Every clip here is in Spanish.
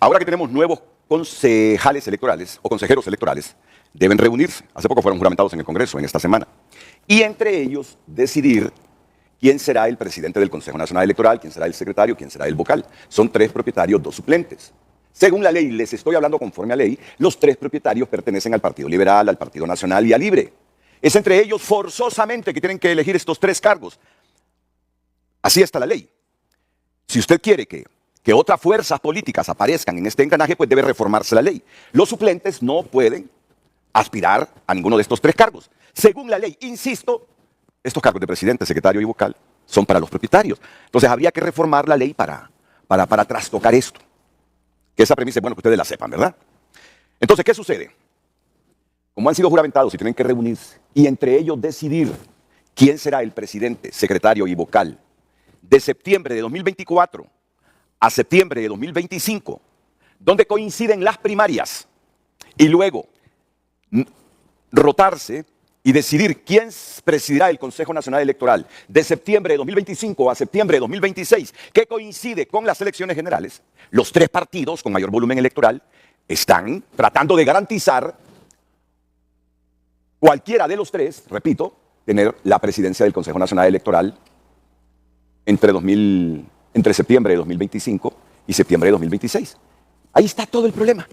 Ahora que tenemos nuevos concejales electorales o consejeros electorales, deben reunirse. Hace poco fueron juramentados en el Congreso, en esta semana. Y entre ellos decidir quién será el presidente del Consejo Nacional Electoral, quién será el secretario, quién será el vocal. Son 3 propietarios, 2 suplentes. Según la ley, les estoy hablando conforme a ley, los 3 propietarios pertenecen al Partido Liberal, al Partido Nacional y a Libre. Es entre ellos forzosamente que tienen que elegir estos 3 cargos. Así está la ley. Si usted quiere que otras fuerzas políticas aparezcan en este engranaje, pues debe reformarse la ley. Los suplentes no pueden aspirar a ninguno de estos 3 cargos. Según la ley, insisto, estos cargos de presidente, secretario y vocal son para los propietarios. Entonces habría que reformar la ley para trastocar esto. Que esa premisa es bueno que ustedes la sepan, ¿verdad? Entonces, ¿qué sucede? Como han sido juramentados y tienen que reunirse y entre ellos decidir quién será el presidente, secretario y vocal de septiembre de 2024 a septiembre de 2025, donde coinciden las primarias, y luego rotarse y decidir quién presidirá el Consejo Nacional Electoral de septiembre de 2025 a septiembre de 2026, que coincide con las elecciones generales, los 3 partidos con mayor volumen electoral están tratando de garantizar cualquiera de los 3, repito, tener la presidencia del Consejo Nacional Electoral entre septiembre de 2025 y septiembre de 2026. Ahí está todo el problema.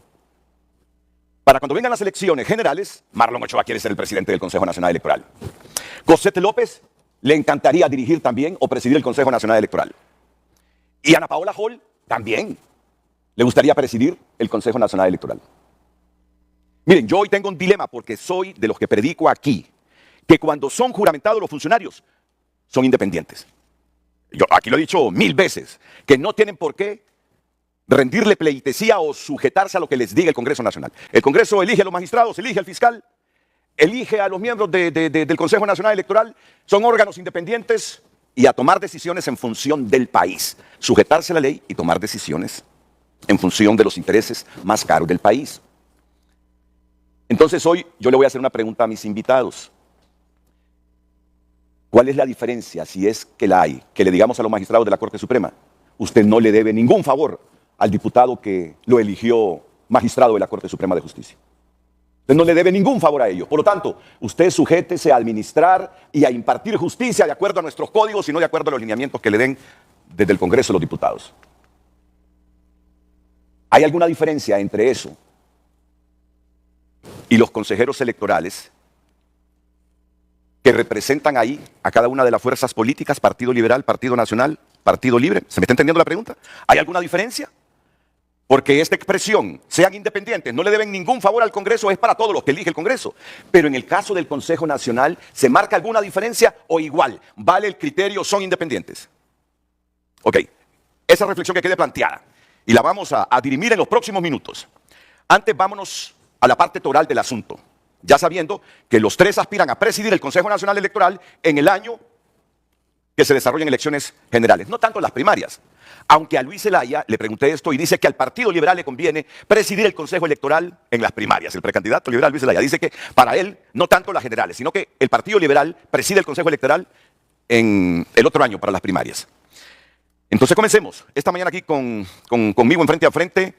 Para cuando vengan las elecciones generales, Marlon Ochoa quiere ser el presidente del Consejo Nacional Electoral. Cosette López le encantaría dirigir también o presidir el Consejo Nacional Electoral. Y Ana Paola Hall también le gustaría presidir el Consejo Nacional Electoral. Miren, yo hoy tengo un dilema porque soy de los que predico aquí que cuando son juramentados los funcionarios son independientes. Yo aquí lo he dicho 1000 veces, que no tienen por qué rendirle pleitesía o sujetarse a lo que les diga el Congreso Nacional. El Congreso elige a los magistrados, elige al fiscal, elige a los miembros del Consejo Nacional Electoral, son órganos independientes y a tomar decisiones en función del país, sujetarse a la ley y tomar decisiones en función de los intereses más caros del país. Entonces hoy yo le voy a hacer una pregunta a mis invitados. ¿Cuál es la diferencia, si es que la hay, que le digamos a los magistrados de la Corte Suprema? Usted no le debe ningún favor al diputado que lo eligió magistrado de la Corte Suprema de Justicia. Usted no le debe ningún favor a ellos. Por lo tanto, usted sujétese a administrar y a impartir justicia de acuerdo a nuestros códigos y no de acuerdo a los lineamientos que le den desde el Congreso de los Diputados. ¿Hay alguna diferencia entre eso y los consejeros electorales que representan ahí a cada una de las fuerzas políticas, Partido Liberal, Partido Nacional, Partido Libre? ¿Se me está entendiendo la pregunta? ¿Hay alguna diferencia? Porque esta expresión, sean independientes, no le deben ningún favor al Congreso, es para todos los que elige el Congreso. Pero en el caso del Consejo Nacional, ¿se marca alguna diferencia o igual? ¿Vale el criterio, son independientes? Ok, esa reflexión que quede planteada y la vamos a dirimir en los próximos minutos. Antes vámonos a la parte toral del asunto, ya sabiendo que los 3 aspiran a presidir el Consejo Nacional Electoral en el año que se desarrollen elecciones generales, no tanto las primarias. Aunque a Luis Zelaya le pregunté esto y dice que al Partido Liberal le conviene presidir el Consejo Electoral en las primarias. El precandidato liberal Luis Zelaya dice que para él no tanto las generales, sino que el Partido Liberal preside el Consejo Electoral en el otro año para las primarias. Entonces comencemos. Esta mañana aquí conmigo en frente a frente,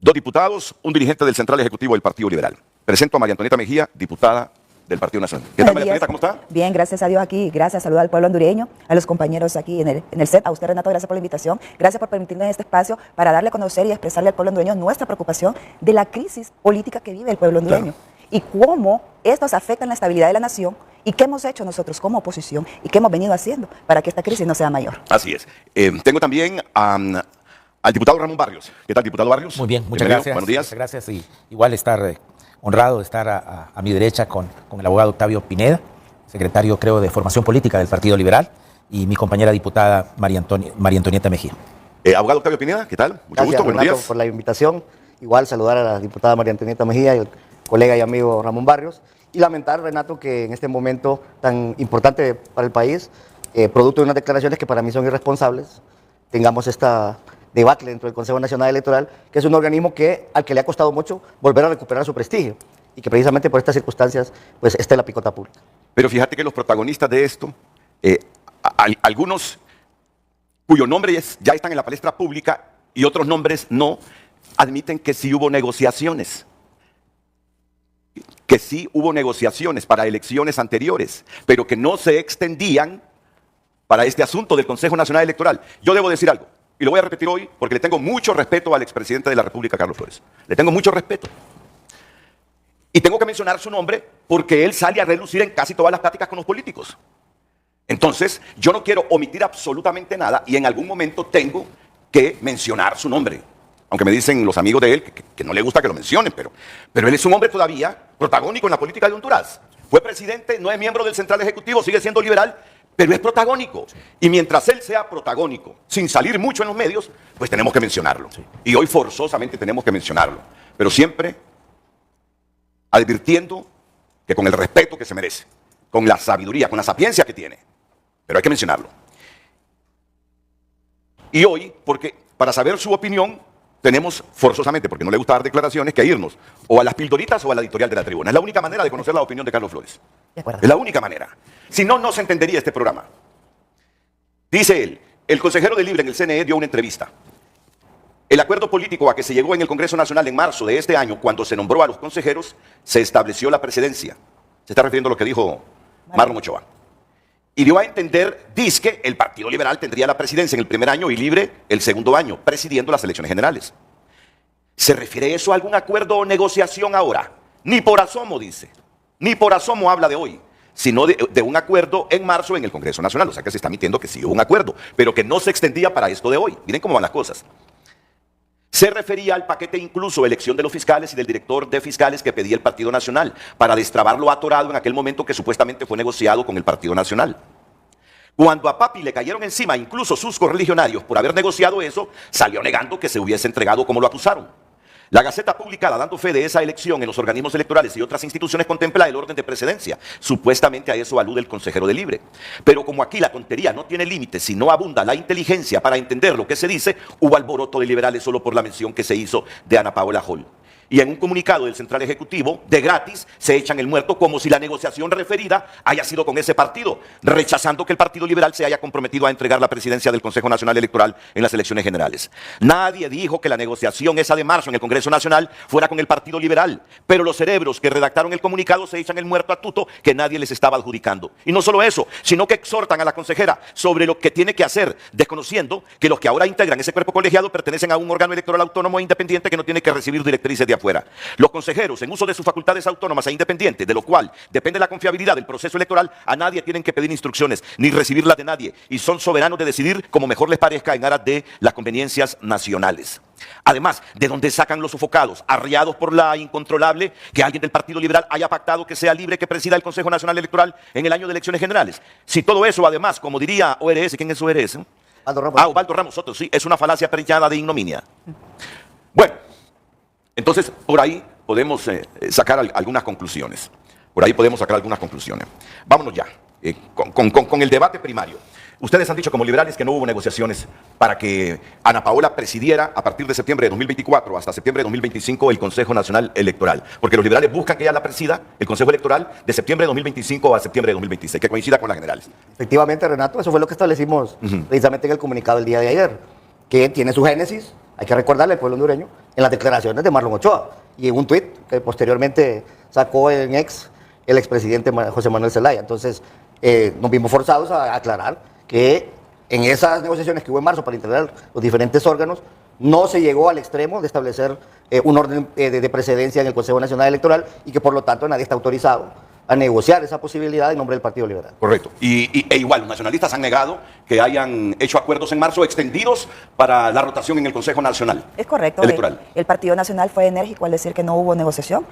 2 diputados, un dirigente del Central Ejecutivo del Partido Liberal. Presento a María Antonieta Mejía, diputada del Partido Nacional. ¿Qué tal, María Antonieta? ¿Cómo está? Bien, gracias a Dios aquí. Gracias, saludos al pueblo hondureño, a los compañeros aquí en el set. A usted, Renato, gracias por la invitación. Gracias por permitirnos este espacio para darle a conocer y expresarle al pueblo hondureño nuestra preocupación de la crisis política que vive el pueblo hondureño. Claro. Y cómo estos afectan la estabilidad de la nación y qué hemos hecho nosotros como oposición y qué hemos venido haciendo para que esta crisis no sea mayor. Así es. Tengo también al diputado Ramón Barrios. ¿Qué tal, diputado Barrios? Muy bien, muchas gracias. Buenos días. Muchas gracias y igual estar honrado de estar a mi derecha con el abogado Octavio Pineda, secretario, creo, de Formación Política del Partido Liberal, y mi compañera diputada María Antonieta Mejía. Abogado Octavio Pineda, ¿qué tal? Mucho gusto, buenos días. Por la invitación. Igual saludar a la diputada María Antonieta Mejía y al colega y amigo Ramón Barrios. Y lamentar, Renato, que en este momento tan importante para el país, producto de unas declaraciones que para mí son irresponsables, tengamos esta debacle dentro del Consejo Nacional Electoral, que es un organismo al que le ha costado mucho volver a recuperar su prestigio y que precisamente por estas circunstancias pues está en la picota pública. Pero fíjate que los protagonistas de esto, algunos cuyo nombre ya están en la palestra pública y otros nombres no, admiten que sí hubo negociaciones. Que sí hubo negociaciones para elecciones anteriores, pero que no se extendían para este asunto del Consejo Nacional Electoral. Yo debo decir algo, y lo voy a repetir hoy porque le tengo mucho respeto al expresidente de la República, Carlos Flores. Le tengo mucho respeto. Y tengo que mencionar su nombre porque él sale a relucir en casi todas las pláticas con los políticos. Entonces, yo no quiero omitir absolutamente nada y en algún momento tengo que mencionar su nombre. Aunque me dicen los amigos de él que no le gusta que lo mencionen, pero él es un hombre todavía protagónico en la política de Honduras. Fue presidente, no es miembro del Central Ejecutivo, sigue siendo liberal, pero es protagónico. Y mientras él sea protagónico, sin salir mucho en los medios, pues tenemos que mencionarlo. Y hoy forzosamente tenemos que mencionarlo. Pero siempre advirtiendo que con el respeto que se merece, con la sabiduría, con la sapiencia que tiene, pero hay que mencionarlo. Y hoy, porque para saber su opinión, tenemos forzosamente, porque no le gusta dar declaraciones, que irnos o a las pildoritas o a la editorial de la Tribuna. Es la única manera de conocer la opinión de Carlos Flores. De acuerdo. Es la única manera. Si no, no se entendería este programa. Dice él, el consejero de Libre en el CNE dio una entrevista. El acuerdo político a que se llegó en el Congreso Nacional en marzo de este año, cuando se nombró a los consejeros, se estableció la presidencia. Se está refiriendo a lo que dijo Marlon Ochoa. Y dio a entender, que el Partido Liberal tendría la presidencia en el primer año y Libre el segundo año, presidiendo las elecciones generales. ¿Se refiere eso a algún acuerdo o negociación ahora? Ni por asomo dice, ni por asomo habla de hoy, sino de un acuerdo en marzo en el Congreso Nacional. O sea que se está admitiendo que sí hubo un acuerdo, pero que no se extendía para esto de hoy. Miren cómo van las cosas. Se refería al paquete incluso elección de los fiscales y del director de fiscales que pedía el Partido Nacional para destrabar lo atorado en aquel momento que supuestamente fue negociado con el Partido Nacional. Cuando a Papi le cayeron encima incluso sus correligionarios por haber negociado eso, salió negando que se hubiese entregado como lo acusaron. La Gaceta publicada dando fe de esa elección en los organismos electorales y otras instituciones contempla el orden de precedencia. Supuestamente a eso alude el consejero de Libre. Pero como aquí la tontería no tiene límites, si no abunda la inteligencia para entender lo que se dice, hubo alboroto de liberales solo por la mención que se hizo de Ana Paola Hall. Y en un comunicado del Central Ejecutivo, de gratis, se echan el muerto como si la negociación referida haya sido con ese partido, rechazando que el Partido Liberal se haya comprometido a entregar la presidencia del Consejo Nacional Electoral en las elecciones generales. Nadie dijo que la negociación esa de marzo en el Congreso Nacional fuera con el Partido Liberal, pero los cerebros que redactaron el comunicado se echan el muerto a tuto que nadie les estaba adjudicando. Y no solo eso, sino que exhortan a la consejera sobre lo que tiene que hacer, desconociendo que los que ahora integran ese cuerpo colegiado pertenecen a un órgano electoral autónomo e independiente que no tiene que recibir directrices de afuera. Los consejeros, en uso de sus facultades autónomas e independientes, de lo cual depende la confiabilidad del proceso electoral, a nadie tienen que pedir instrucciones ni recibirlas de nadie y son soberanos de decidir como mejor les parezca en aras de las conveniencias nacionales. Además, ¿de dónde sacan los sofocados, arriados por la incontrolable, que alguien del Partido Liberal haya pactado que sea Libre que presida el Consejo Nacional Electoral en el año de elecciones generales? Si todo eso, además, como diría ORS, ¿quién es ORS? Osvaldo Ramos Soto, sí, es una falacia perillada de ignominia. Bueno, entonces por ahí podemos sacar algunas conclusiones. Por ahí podemos sacar algunas conclusiones. Vámonos ya, con el debate primario. Ustedes han dicho como liberales que no hubo negociaciones para que Ana Paola presidiera a partir de septiembre de 2024 hasta septiembre de 2025 el Consejo Nacional Electoral. Porque los liberales buscan que ella la presida, el Consejo Electoral, de septiembre de 2025 a septiembre de 2026, que coincida con las generales. Efectivamente, Renato, eso fue lo que establecimos precisamente en el comunicado del día de ayer, que tiene su génesis, hay que recordarle al pueblo hondureño, en las declaraciones de Marlon Ochoa y en un tuit que posteriormente sacó el expresidente José Manuel Zelaya. Entonces, nos vimos forzados a aclarar que en esas negociaciones que hubo en marzo para integrar los diferentes órganos, no se llegó al extremo de establecer un orden de precedencia en el Consejo Nacional Electoral y que por lo tanto nadie está autorizado a negociar esa posibilidad en nombre del Partido Liberal. Correcto. E igual, los nacionalistas han negado que hayan hecho acuerdos en marzo extendidos para la rotación en el Consejo Nacional. Es correcto. Electoral. El Partido Nacional fue enérgico al decir que no hubo negociación.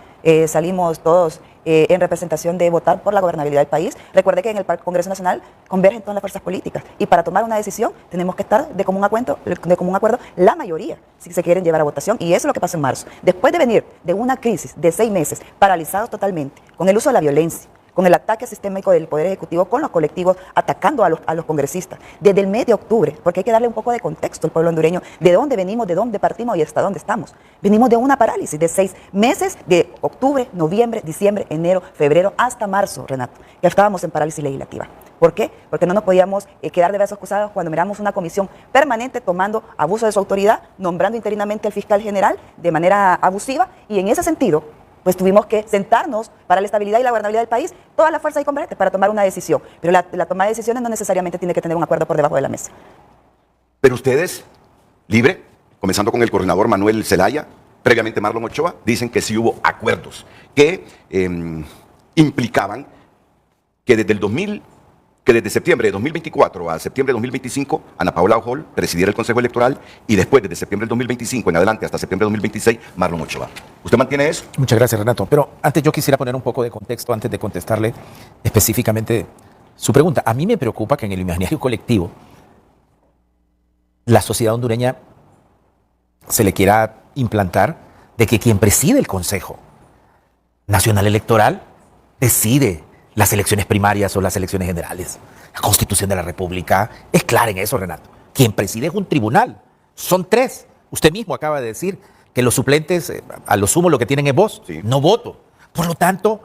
Salimos todos en representación de votar por la gobernabilidad del país. Recuerde que en el Congreso Nacional convergen todas las fuerzas políticas y para tomar una decisión tenemos que estar de común acuerdo la mayoría, si se quieren llevar a votación, y eso es lo que pasó en marzo. Después de venir de una crisis de 6 meses, paralizados totalmente, con el uso de la violencia, con el ataque sistémico del Poder Ejecutivo, con los colectivos atacando a los congresistas, desde el mes de octubre, porque hay que darle un poco de contexto al pueblo hondureño, de dónde venimos, de dónde partimos y hasta dónde estamos. Venimos de una parálisis de 6 meses, de octubre, noviembre, diciembre, enero, febrero, hasta marzo, Renato, ya estábamos en parálisis legislativa. ¿Por qué? Porque no nos podíamos quedar de brazos cruzados cuando miramos una comisión permanente tomando abuso de su autoridad, nombrando interinamente al fiscal general de manera abusiva, y en ese sentido, pues tuvimos que sentarnos para la estabilidad y la gobernabilidad del país, todas las fuerzas y componentes, para tomar una decisión. Pero la toma de decisiones no necesariamente tiene que tener un acuerdo por debajo de la mesa. Pero ustedes, Libre, comenzando con el coordinador Manuel Zelaya, previamente Marlon Ochoa, dicen que sí hubo acuerdos que implicaban que desde septiembre de 2024 a septiembre de 2025, Ana Paula Ojol presidiera el Consejo Electoral, y después, desde septiembre del 2025 en adelante hasta septiembre de 2026, Marlon Ochoa. ¿Usted mantiene eso? Muchas gracias, Renato. Pero antes yo quisiera poner un poco de contexto antes de contestarle específicamente su pregunta. A mí me preocupa que en el imaginario colectivo la sociedad hondureña se le quiera implantar de que quien preside el Consejo Nacional Electoral decide las elecciones primarias o las elecciones generales. La Constitución de la República es clara en eso, Renato. Quien preside es un tribunal. Son 3. Usted mismo acaba de decir que los suplentes, a lo sumo, lo que tienen es voz, Sí. no voto. Por lo tanto,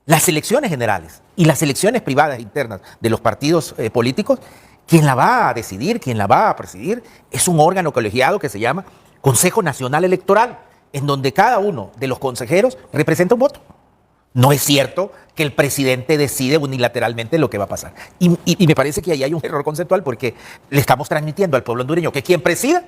las elecciones generales y las elecciones privadas internas de los partidos políticos, quien la va a decidir, quien la va a presidir, es un órgano colegiado que se llama Consejo Nacional Electoral, en donde cada uno de los consejeros representa un voto. No es cierto que el presidente decide unilateralmente lo que va a pasar. Y me parece que ahí hay un error conceptual, porque le estamos transmitiendo al pueblo hondureño que quien presida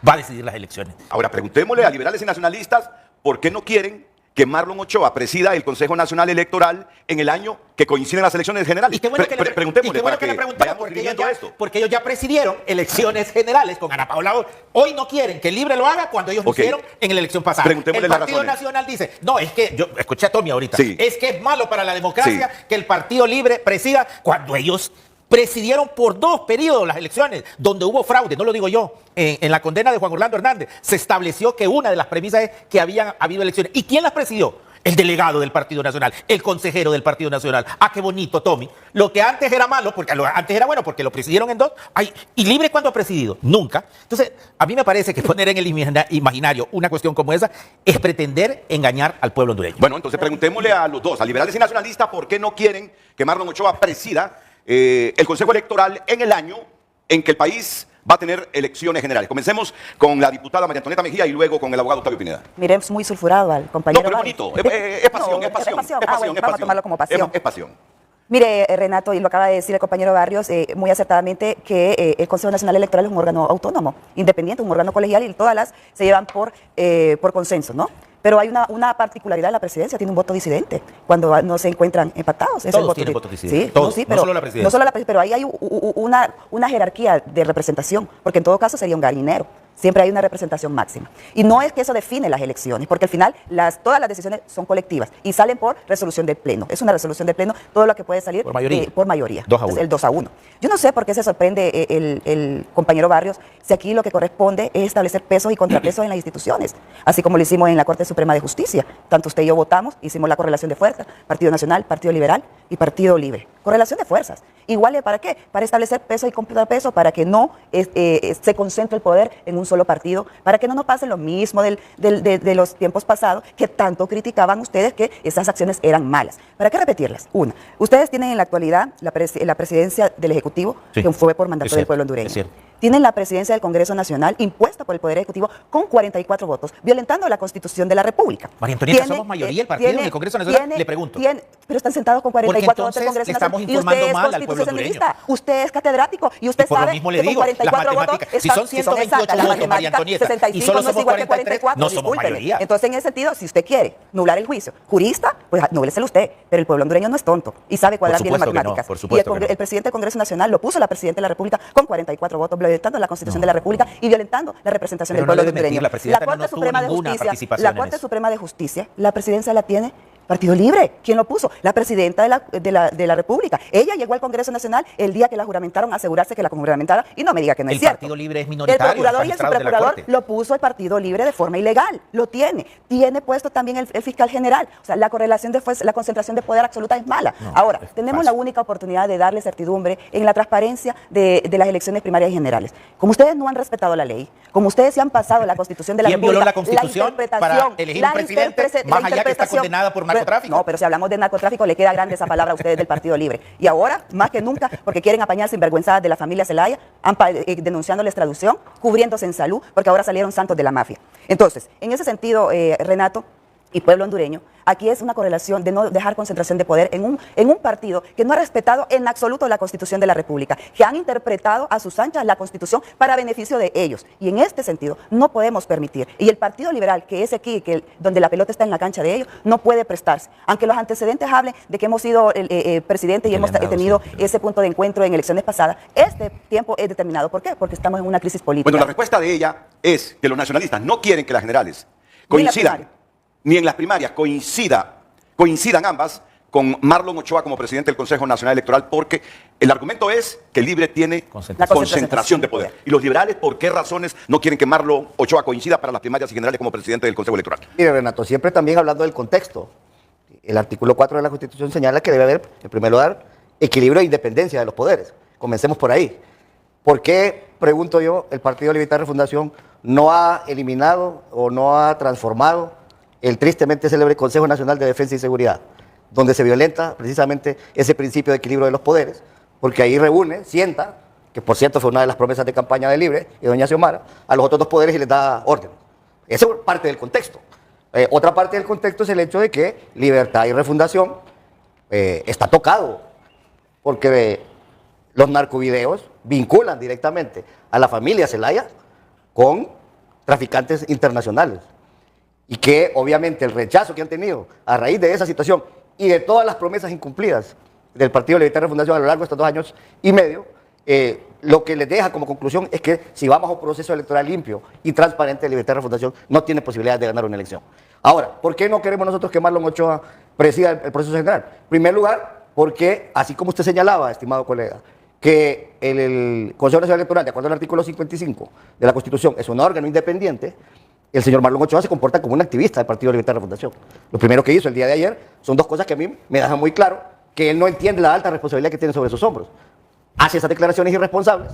va a decidir las elecciones. Ahora, preguntémosle a liberales y nacionalistas por qué no quieren que Marlon Ochoa presida el Consejo Nacional Electoral en el año que coinciden las elecciones generales. Y qué bueno que le Preguntémosle para que le que preguntemos, vayamos porque viviendo esto. porque ellos ya presidieron elecciones generales con Ana Paula Ojol. Hoy no quieren que el Libre lo haga cuando ellos lo Ok. hicieron en la elección pasada. Preguntémosle El las Partido razones. Nacional dice, no, es que, yo escuché a Tommy ahorita, Sí. es que es malo para la democracia Sí. que el Partido Libre presida cuando ellos presidieron por 2 periodos las elecciones, donde hubo fraude, no lo digo yo. En la condena de Juan Orlando Hernández se estableció que una de las premisas es que habían habido elecciones. ¿Y quién las presidió? El delegado del Partido Nacional, el consejero del Partido Nacional. Ah, qué bonito, Tommy. Lo que antes era malo, porque antes era bueno, porque lo presidieron en 2. Ay, ¿y Libre cuándo ha presidido? Nunca. Entonces, a mí me parece que poner en el imaginario una cuestión como esa es pretender engañar al pueblo hondureño. Bueno, entonces preguntémosle a los dos, a liberales y nacionalistas, por qué no quieren que Marlon Ochoa presida el Consejo Electoral en el año en que el país va a tener elecciones generales. Comencemos con la diputada María Antonieta Mejía y luego con el abogado Octavio Pineda. Miré muy sulfurado al compañero. No, pero es Barrios. bonito, es pasión, No, es pasión. pasión. Es Ah, pasión, bueno, es vamos a pasión. tomarlo como pasión. Es pasión. Mire, Renato, y lo acaba de decir el compañero Barrios muy acertadamente, que el Consejo Nacional Electoral es un órgano autónomo, independiente, un órgano colegial, y todas las se llevan por consenso, ¿no? Pero hay una particularidad: la presidencia tiene un voto disidente cuando no se encuentran empatados. Es Todos el voto tienen voto disidente. Sí, Todos, sí, no pero, solo la presidencia. No solo la presidencia, pero ahí hay una jerarquía de representación, porque en todo caso sería un gallinero. Siempre hay una representación máxima. Y no es que eso define las elecciones, porque al final todas las decisiones son colectivas y salen por resolución del Pleno. Es una resolución del Pleno, todo lo que puede salir Por mayoría. por mayoría. 2 a 1. Entonces, el 2 a 1. Yo no sé por qué se sorprende el compañero Barrios, si aquí lo que corresponde es establecer pesos y contrapesos en las instituciones, así como lo hicimos en la Corte Suprema de Justicia. Tanto usted y yo votamos, hicimos la correlación de fuerzas, Partido Nacional, Partido Liberal y Partido Libre. Correlación de fuerzas. Igual, ¿para qué? Para establecer pesos y contrapesos, para que no se concentre el poder en un solo partido, para que no nos pase lo mismo de los tiempos pasados, que tanto criticaban ustedes que esas acciones eran malas. ¿Para qué repetirlas? Una, ustedes tienen en la actualidad la presidencia del Ejecutivo, Sí, que fue por mandato es del cierto, pueblo hondureño. es cierto. Tienen la presidencia del Congreso Nacional, impuesta por el Poder Ejecutivo, con 44 votos, violentando la Constitución de la República. María Antonieta, ¿somos mayoría el partido en el Congreso Nacional? Le pregunto. Pero están sentados con 44 votos Porque del Congreso entonces le estamos Nacional. informando Y usted es mal al pueblo constitucionalista, usted es catedrático, y usted Y por lo sabe mismo le que con digo, 44 las votos matemáticas, si son 128 exactas, las votos, María matemáticas, Antonieta, y 65 solo no es somos igual que 43, 44, no somos discúlpeme. mayoría. Entonces, en ese sentido, si usted quiere nublar el juicio, jurista, pues núbleselo usted, pero el pueblo hondureño no es tonto y sabe cuadrar bien las supuesto que no, matemáticas. por supuesto que no. El presidente del Congreso Nacional lo puso la Presidenta de la República con 44 votos, violentando la Constitución de la República y violentando la representación Pero del pueblo no le debe hondureño. mentir, la presidenta Corte no tuvo Suprema de ninguna Justicia, participación la en Corte eso. Suprema de Justicia, la presidencia la tiene Partido Libre. ¿Quién lo puso? La presidenta de la República. Ella llegó al Congreso Nacional el día que la juramentaron, a asegurarse que la juramentaron, y no me diga que no es El cierto. Partido Libre es El minoritario. procurador y el magistrados de la subprocurador Corte. lo puso el Partido Libre de forma ilegal. Lo tiene. Tiene puesto también el fiscal general. O sea, la correlación de fuerza, la concentración de poder absoluta es mala. No, Ahora, es tenemos falso. la única oportunidad de darle certidumbre en la transparencia de las elecciones primarias y generales. Como ustedes no han respetado la ley, como ustedes se han pasado la Constitución de la ¿Quién República, violó la Constitución para elegir un presidente más allá que está condenada por María narcotráfico. No, pero si hablamos de narcotráfico, le queda grande esa palabra a ustedes del Partido Libre. Y ahora, más que nunca, porque quieren apañar sinvergüenzadas de la familia Zelaya, denunciándoles traducción, cubriéndose en salud, porque ahora salieron santos de la mafia. Entonces, en ese sentido, Renato y pueblo hondureño, aquí es una correlación de no dejar concentración de poder en un partido que no ha respetado en absoluto la Constitución de la República, que han interpretado a sus anchas la Constitución para beneficio de ellos. Y en este sentido no podemos permitir. Y el Partido Liberal, que es aquí, donde la pelota está en la cancha de ellos, no puede prestarse. Aunque los antecedentes hablen de que hemos sido presidente y hemos tenido ese punto de encuentro en elecciones pasadas, este tiempo es determinado. ¿Por qué? Porque estamos en una crisis política. Bueno, la respuesta de ella es que los nacionalistas no quieren que las generales coincidan, ni en las primarias coincidan ambas con Marlon Ochoa como presidente del Consejo Nacional Electoral, porque el argumento es que el Libre tiene concentración de poder. ¿Y los liberales por qué razones no quieren que Marlon Ochoa coincida para las primarias y generales como presidente del Consejo Electoral? Mire, Renato, siempre también hablando del contexto. El artículo 4 de la Constitución señala que debe haber, en primer lugar, equilibrio e independencia de los poderes. Comencemos por ahí. ¿Por qué, pregunto yo, el Partido Libertad de Refundación no ha eliminado o no ha transformado el tristemente célebre Consejo Nacional de Defensa y Seguridad, donde se violenta precisamente ese principio de equilibrio de los poderes, porque ahí reúne, sienta, que por cierto fue una de las promesas de campaña de Libre y doña Xiomara, a los otros dos poderes y les da orden? Esa es parte del contexto. Otra parte del contexto es el hecho de que Libertad y Refundación está tocado, porque los narcovideos vinculan directamente a la familia Zelaya con traficantes internacionales. Y que obviamente el rechazo que han tenido a raíz de esa situación y de todas las promesas incumplidas del Partido Libertad de Refundación a lo largo de estos 2 años y medio, lo que les deja como conclusión es que si vamos a un proceso electoral limpio y transparente, Libertad de Refundación no tiene posibilidades de ganar una elección. Ahora, ¿por qué no queremos nosotros que Marlon Ochoa presida el proceso general? En primer lugar, porque así como usted señalaba, estimado colega, que el Consejo Nacional Electoral, de acuerdo al artículo 55 de la Constitución, es un órgano independiente, el señor Marlon Ochoa se comporta como un activista del Partido Libertad de Refundación. Lo primero que hizo el día de ayer son 2 cosas que a mí me dejan muy claro que él no entiende la alta responsabilidad que tiene sobre sus hombros. Hace esas declaraciones irresponsables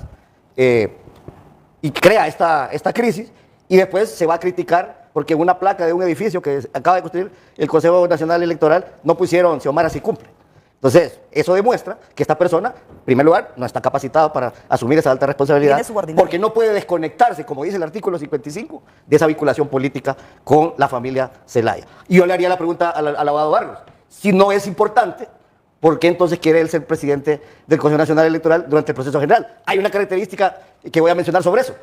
y crea esta crisis, y después se va a criticar porque en una placa de un edificio que acaba de construir el Consejo Nacional Electoral no pusieron Xiomara si cumple. Entonces, eso demuestra que esta persona, en primer lugar, no está capacitada para asumir esa alta responsabilidad, porque no puede desconectarse, como dice el artículo 55, de esa vinculación política con la familia Zelaya. Y yo le haría la pregunta al abogado Barrios: si no es importante, ¿por qué entonces quiere él ser presidente del Consejo Nacional Electoral durante el proceso general? Hay una característica que voy a mencionar sobre eso.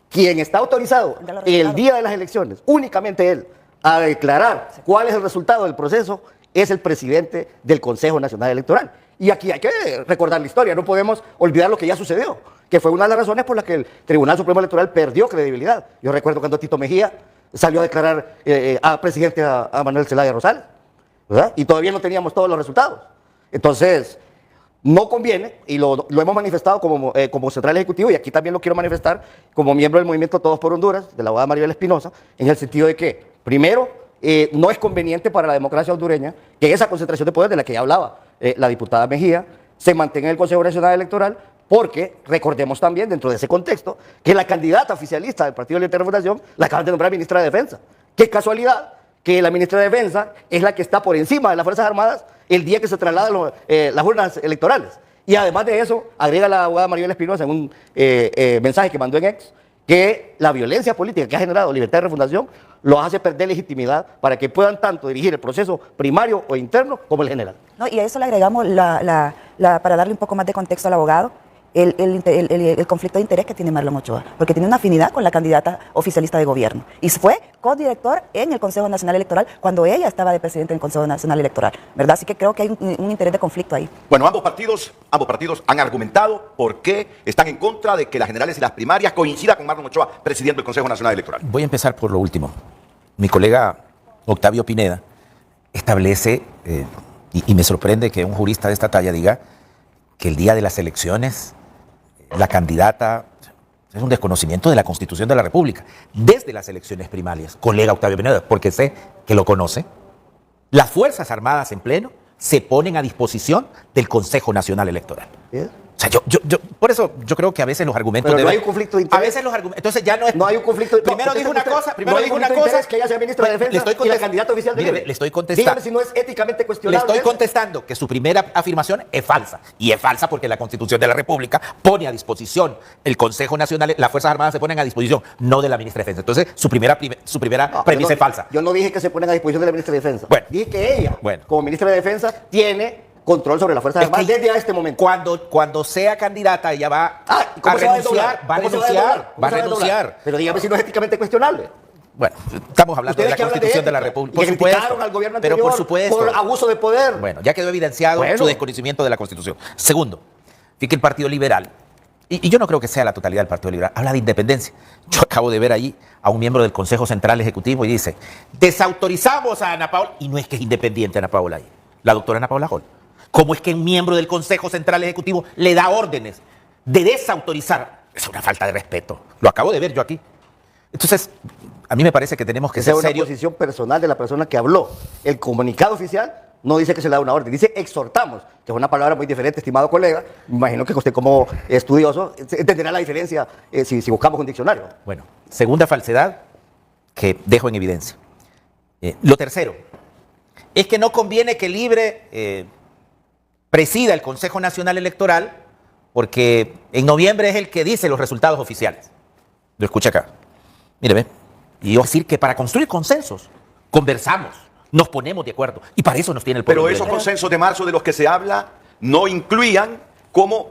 Quien está autorizado el día de las elecciones, únicamente él, a declarar cuál es el resultado del proceso, es el presidente del Consejo Nacional Electoral. Y aquí hay que recordar la historia, no podemos olvidar lo que ya sucedió, que fue una de las razones por las que el Tribunal Supremo Electoral perdió credibilidad. Yo recuerdo cuando Tito Mejía salió a declarar a presidente a Manuel Zelaya Rosales, ¿verdad? Y todavía no teníamos todos los resultados. Entonces, no conviene, y lo hemos manifestado como Central Ejecutivo, y aquí también lo quiero manifestar como miembro del movimiento Todos por Honduras, de la abogada Maribel Espinosa, en el sentido de que, primero, no es conveniente para la democracia hondureña que esa concentración de poder de la que ya hablaba la diputada Mejía se mantenga en el Consejo Nacional Electoral, porque recordemos también, dentro de ese contexto, que la candidata oficialista del Partido Libertad de Refundación la acaban de nombrar ministra de Defensa. Qué casualidad que la ministra de Defensa es la que está por encima de las Fuerzas Armadas el día que se trasladan las urnas electorales. Y además de eso, agrega la abogada Maribel Espinosa en un mensaje que mandó en X, que la violencia política que ha generado Libertad de Refundación los hace perder legitimidad para que puedan tanto dirigir el proceso primario o interno como el general. No, y a eso le agregamos, para darle un poco más de contexto al abogado, el conflicto de interés que tiene Marlon Ochoa, porque tiene una afinidad con la candidata oficialista de gobierno. Y fue codirector en el Consejo Nacional Electoral cuando ella estaba de presidente del Consejo Nacional Electoral, ¿verdad? Así que creo que hay un interés de conflicto ahí. Bueno, ambos partidos han argumentado por qué están en contra de que las generales y las primarias coincidan con Marlon Ochoa, presidente del Consejo Nacional Electoral. Voy a empezar por lo último. Mi colega Octavio Pineda establece, y me sorprende que un jurista de esta talla diga que el día de las elecciones la candidata es un desconocimiento de la Constitución de la República. Desde las elecciones primarias, colega Octavio Pineda, porque sé que lo conoce, las Fuerzas Armadas en pleno se ponen a disposición del Consejo Nacional Electoral. O sea, por eso yo creo que a veces los argumentos... Pero no hay un conflicto de interés. A veces los argumentos... Entonces ya no es... No hay un conflicto de interés. Primero dijo una cosa, primero dijo una conflicto de cosa... interés que ella sea ministra de Defensa Le estoy y la contestando. candidata oficial de Mire, Libre. le estoy contestando. Dígame si no es éticamente Le cuestionable. estoy eso. contestando que su primera afirmación es falsa. Y es falsa porque la Constitución de la República pone a disposición el Consejo Nacional, las Fuerzas Armadas se ponen a disposición, no de la ministra de Defensa. Entonces, su primera No, premisa yo no- es falsa. Yo no dije que se ponen a disposición de la ministra de Defensa. Bueno. Dije que ella, Bueno. como ministra de Defensa, tiene control sobre las Fuerzas Es que Armadas desde este momento. Cuando sea candidata, ella va ¿Y cómo a se va a renunciar. desdoblar? Va a ¿Cómo se renunciar. desdoblar? Va a ¿Cómo se desdoblar? renunciar. Pero dígame si no es éticamente cuestionable. Bueno, estamos hablando de Ustedes la que hablan Constitución de la ética, República. y Por que supuesto. criticaron al gobierno Pero anterior por supuesto. por abuso de poder. Bueno, ya quedó evidenciado Bueno. su desconocimiento de la Constitución. Segundo, fíjate que el Partido Liberal, y yo no creo que sea la totalidad del Partido Liberal, habla de independencia. Yo acabo de ver ahí a un miembro del Consejo Central Ejecutivo y dice, desautorizamos a Ana Paula, y no es que es independiente Ana Paula ahí, la doctora Ana Paula Hall. ¿Cómo es que un miembro del Consejo Central Ejecutivo le da órdenes de desautorizar? Es una falta de respeto. Lo acabo de ver yo aquí. Entonces, a mí me parece que tenemos que Esa ser es una serios. posición personal de la persona que habló. El comunicado oficial no dice que se le da una orden, dice exhortamos, que es una palabra muy diferente, estimado colega. Me imagino que usted como estudioso entenderá la diferencia si buscamos un diccionario. Bueno, segunda falsedad que dejo en evidencia. Lo tercero, es que no conviene que Libre presida el Consejo Nacional Electoral porque en noviembre es el que dice los resultados oficiales. Lo escucha acá. Mire, ve. Y yo decir que para construir consensos, conversamos, nos ponemos de acuerdo. Y para eso nos tiene el pueblo. Pero esos consensos de marzo de los que se habla no incluían cómo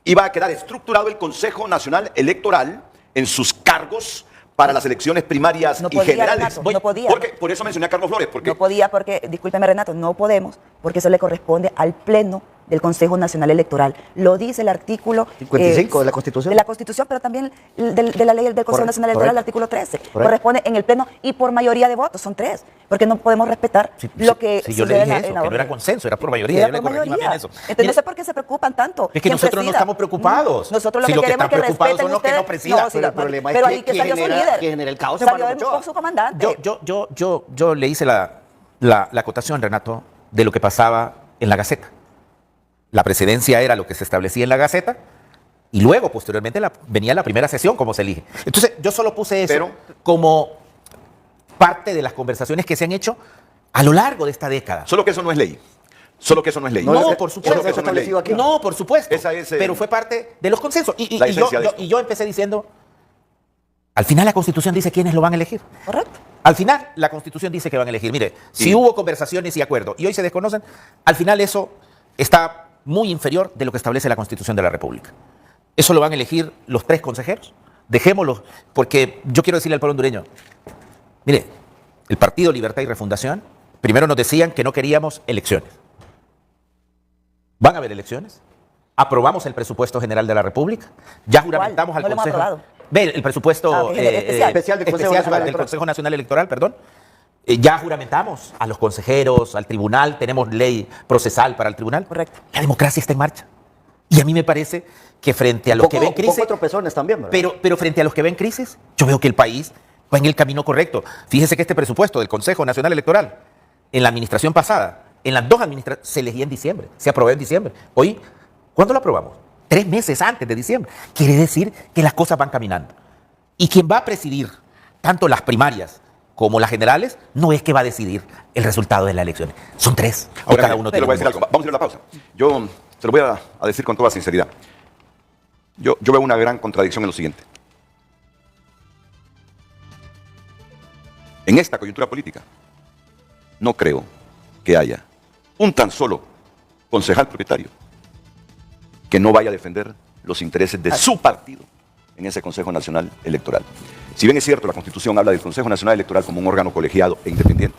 iba a quedar estructurado el Consejo Nacional Electoral en sus cargos para las elecciones primarias No y podía, generales. Renato, no podía. Porque, por eso mencioné a Carlos Flores, porque No podía porque, discúlpeme Renato, no podemos, porque eso le corresponde al Pleno del Consejo Nacional Electoral. Lo dice el artículo 55 de la Constitución. De la Constitución, pero también de la ley del Consejo Correcto, Nacional Electoral, el correcto. artículo 13. Correcto. Corresponde en el Pleno y por mayoría de votos, son 3, porque no podemos respetar lo que Si yo le sucede dije en eso, que no orden. era consenso, era por mayoría. Era Yo le por corregí más bien mayoría. eso. Entonces Mire, no sé por qué se preocupan tanto. Es que ¿Quién nosotros no presida? estamos preocupados. Nosotros lo Si que los que queremos están es que preocupados son respeten los que no ustedes. presidan. Pero el problema es pero que ahí que quien salió su genera- líder. quien genera el caos es Salió Pablo Ochoa. su comandante. Yo le hice la acotación, Renato, de lo que pasaba en la Gaceta. La presidencia era lo que se establecía en la Gaceta y luego, posteriormente, venía la primera sesión, como se elige. Entonces, yo solo puse eso Pero- como parte de las conversaciones que se han hecho a lo largo de esta década. solo que eso no es ley. Solo que eso no es ley. No, No, por eso supuesto. no está establecido aquí. No, por supuesto. Esa es, pero fue parte de los consensos. Y la esencia de esto. yo empecé diciendo, al final la Constitución dice quiénes lo van a elegir. Correcto. Al final, la Constitución dice que van a elegir. Mire, si Sí. hubo conversaciones y acuerdos y hoy se desconocen, al final eso está muy inferior de lo que establece la Constitución de la República. Eso lo van a elegir los 3 consejeros. Dejémoslo, porque yo quiero decirle al pueblo hondureño, mire, el Partido Libertad y Refundación, primero nos decían que no queríamos elecciones. ¿Van a haber elecciones? Aprobamos el presupuesto general de la República. Ya juramentamos al No lo hemos Consejo. aprobado. Ve, el presupuesto Ah, ok, especial. Especial del Consejo Nacional del Electoral. Consejo Nacional Electoral, perdón. Ya juramentamos a los consejeros, al tribunal, tenemos ley procesal para el tribunal. Correcto. La democracia está en marcha. Y a mí me parece que frente a los que ven crisis, poco tropezones también, ¿verdad? pero frente a los que ven crisis, yo veo que el país va en el camino correcto. Fíjese que este presupuesto del Consejo Nacional Electoral, en la administración pasada, en las 2 administraciones, se elegía en diciembre, se aprobó en diciembre. Hoy, ¿cuándo lo aprobamos? 3 meses antes de diciembre. Quiere decir que las cosas van caminando. Y quien va a presidir tanto las primarias como las generales, no es que va a decidir el resultado de las elecciones. Son 3. Y Ahora, cada mire, uno te tiene lo voy a un decir algo. voto. Vamos a ir a la pausa. Yo se lo voy a decir con toda sinceridad. Yo veo una gran contradicción en lo siguiente. En esta coyuntura política, no creo que haya un tan solo concejal propietario que no vaya a defender los intereses de su partido en ese Consejo Nacional Electoral. Si bien es cierto, la Constitución habla del Consejo Nacional Electoral como un órgano colegiado e independiente,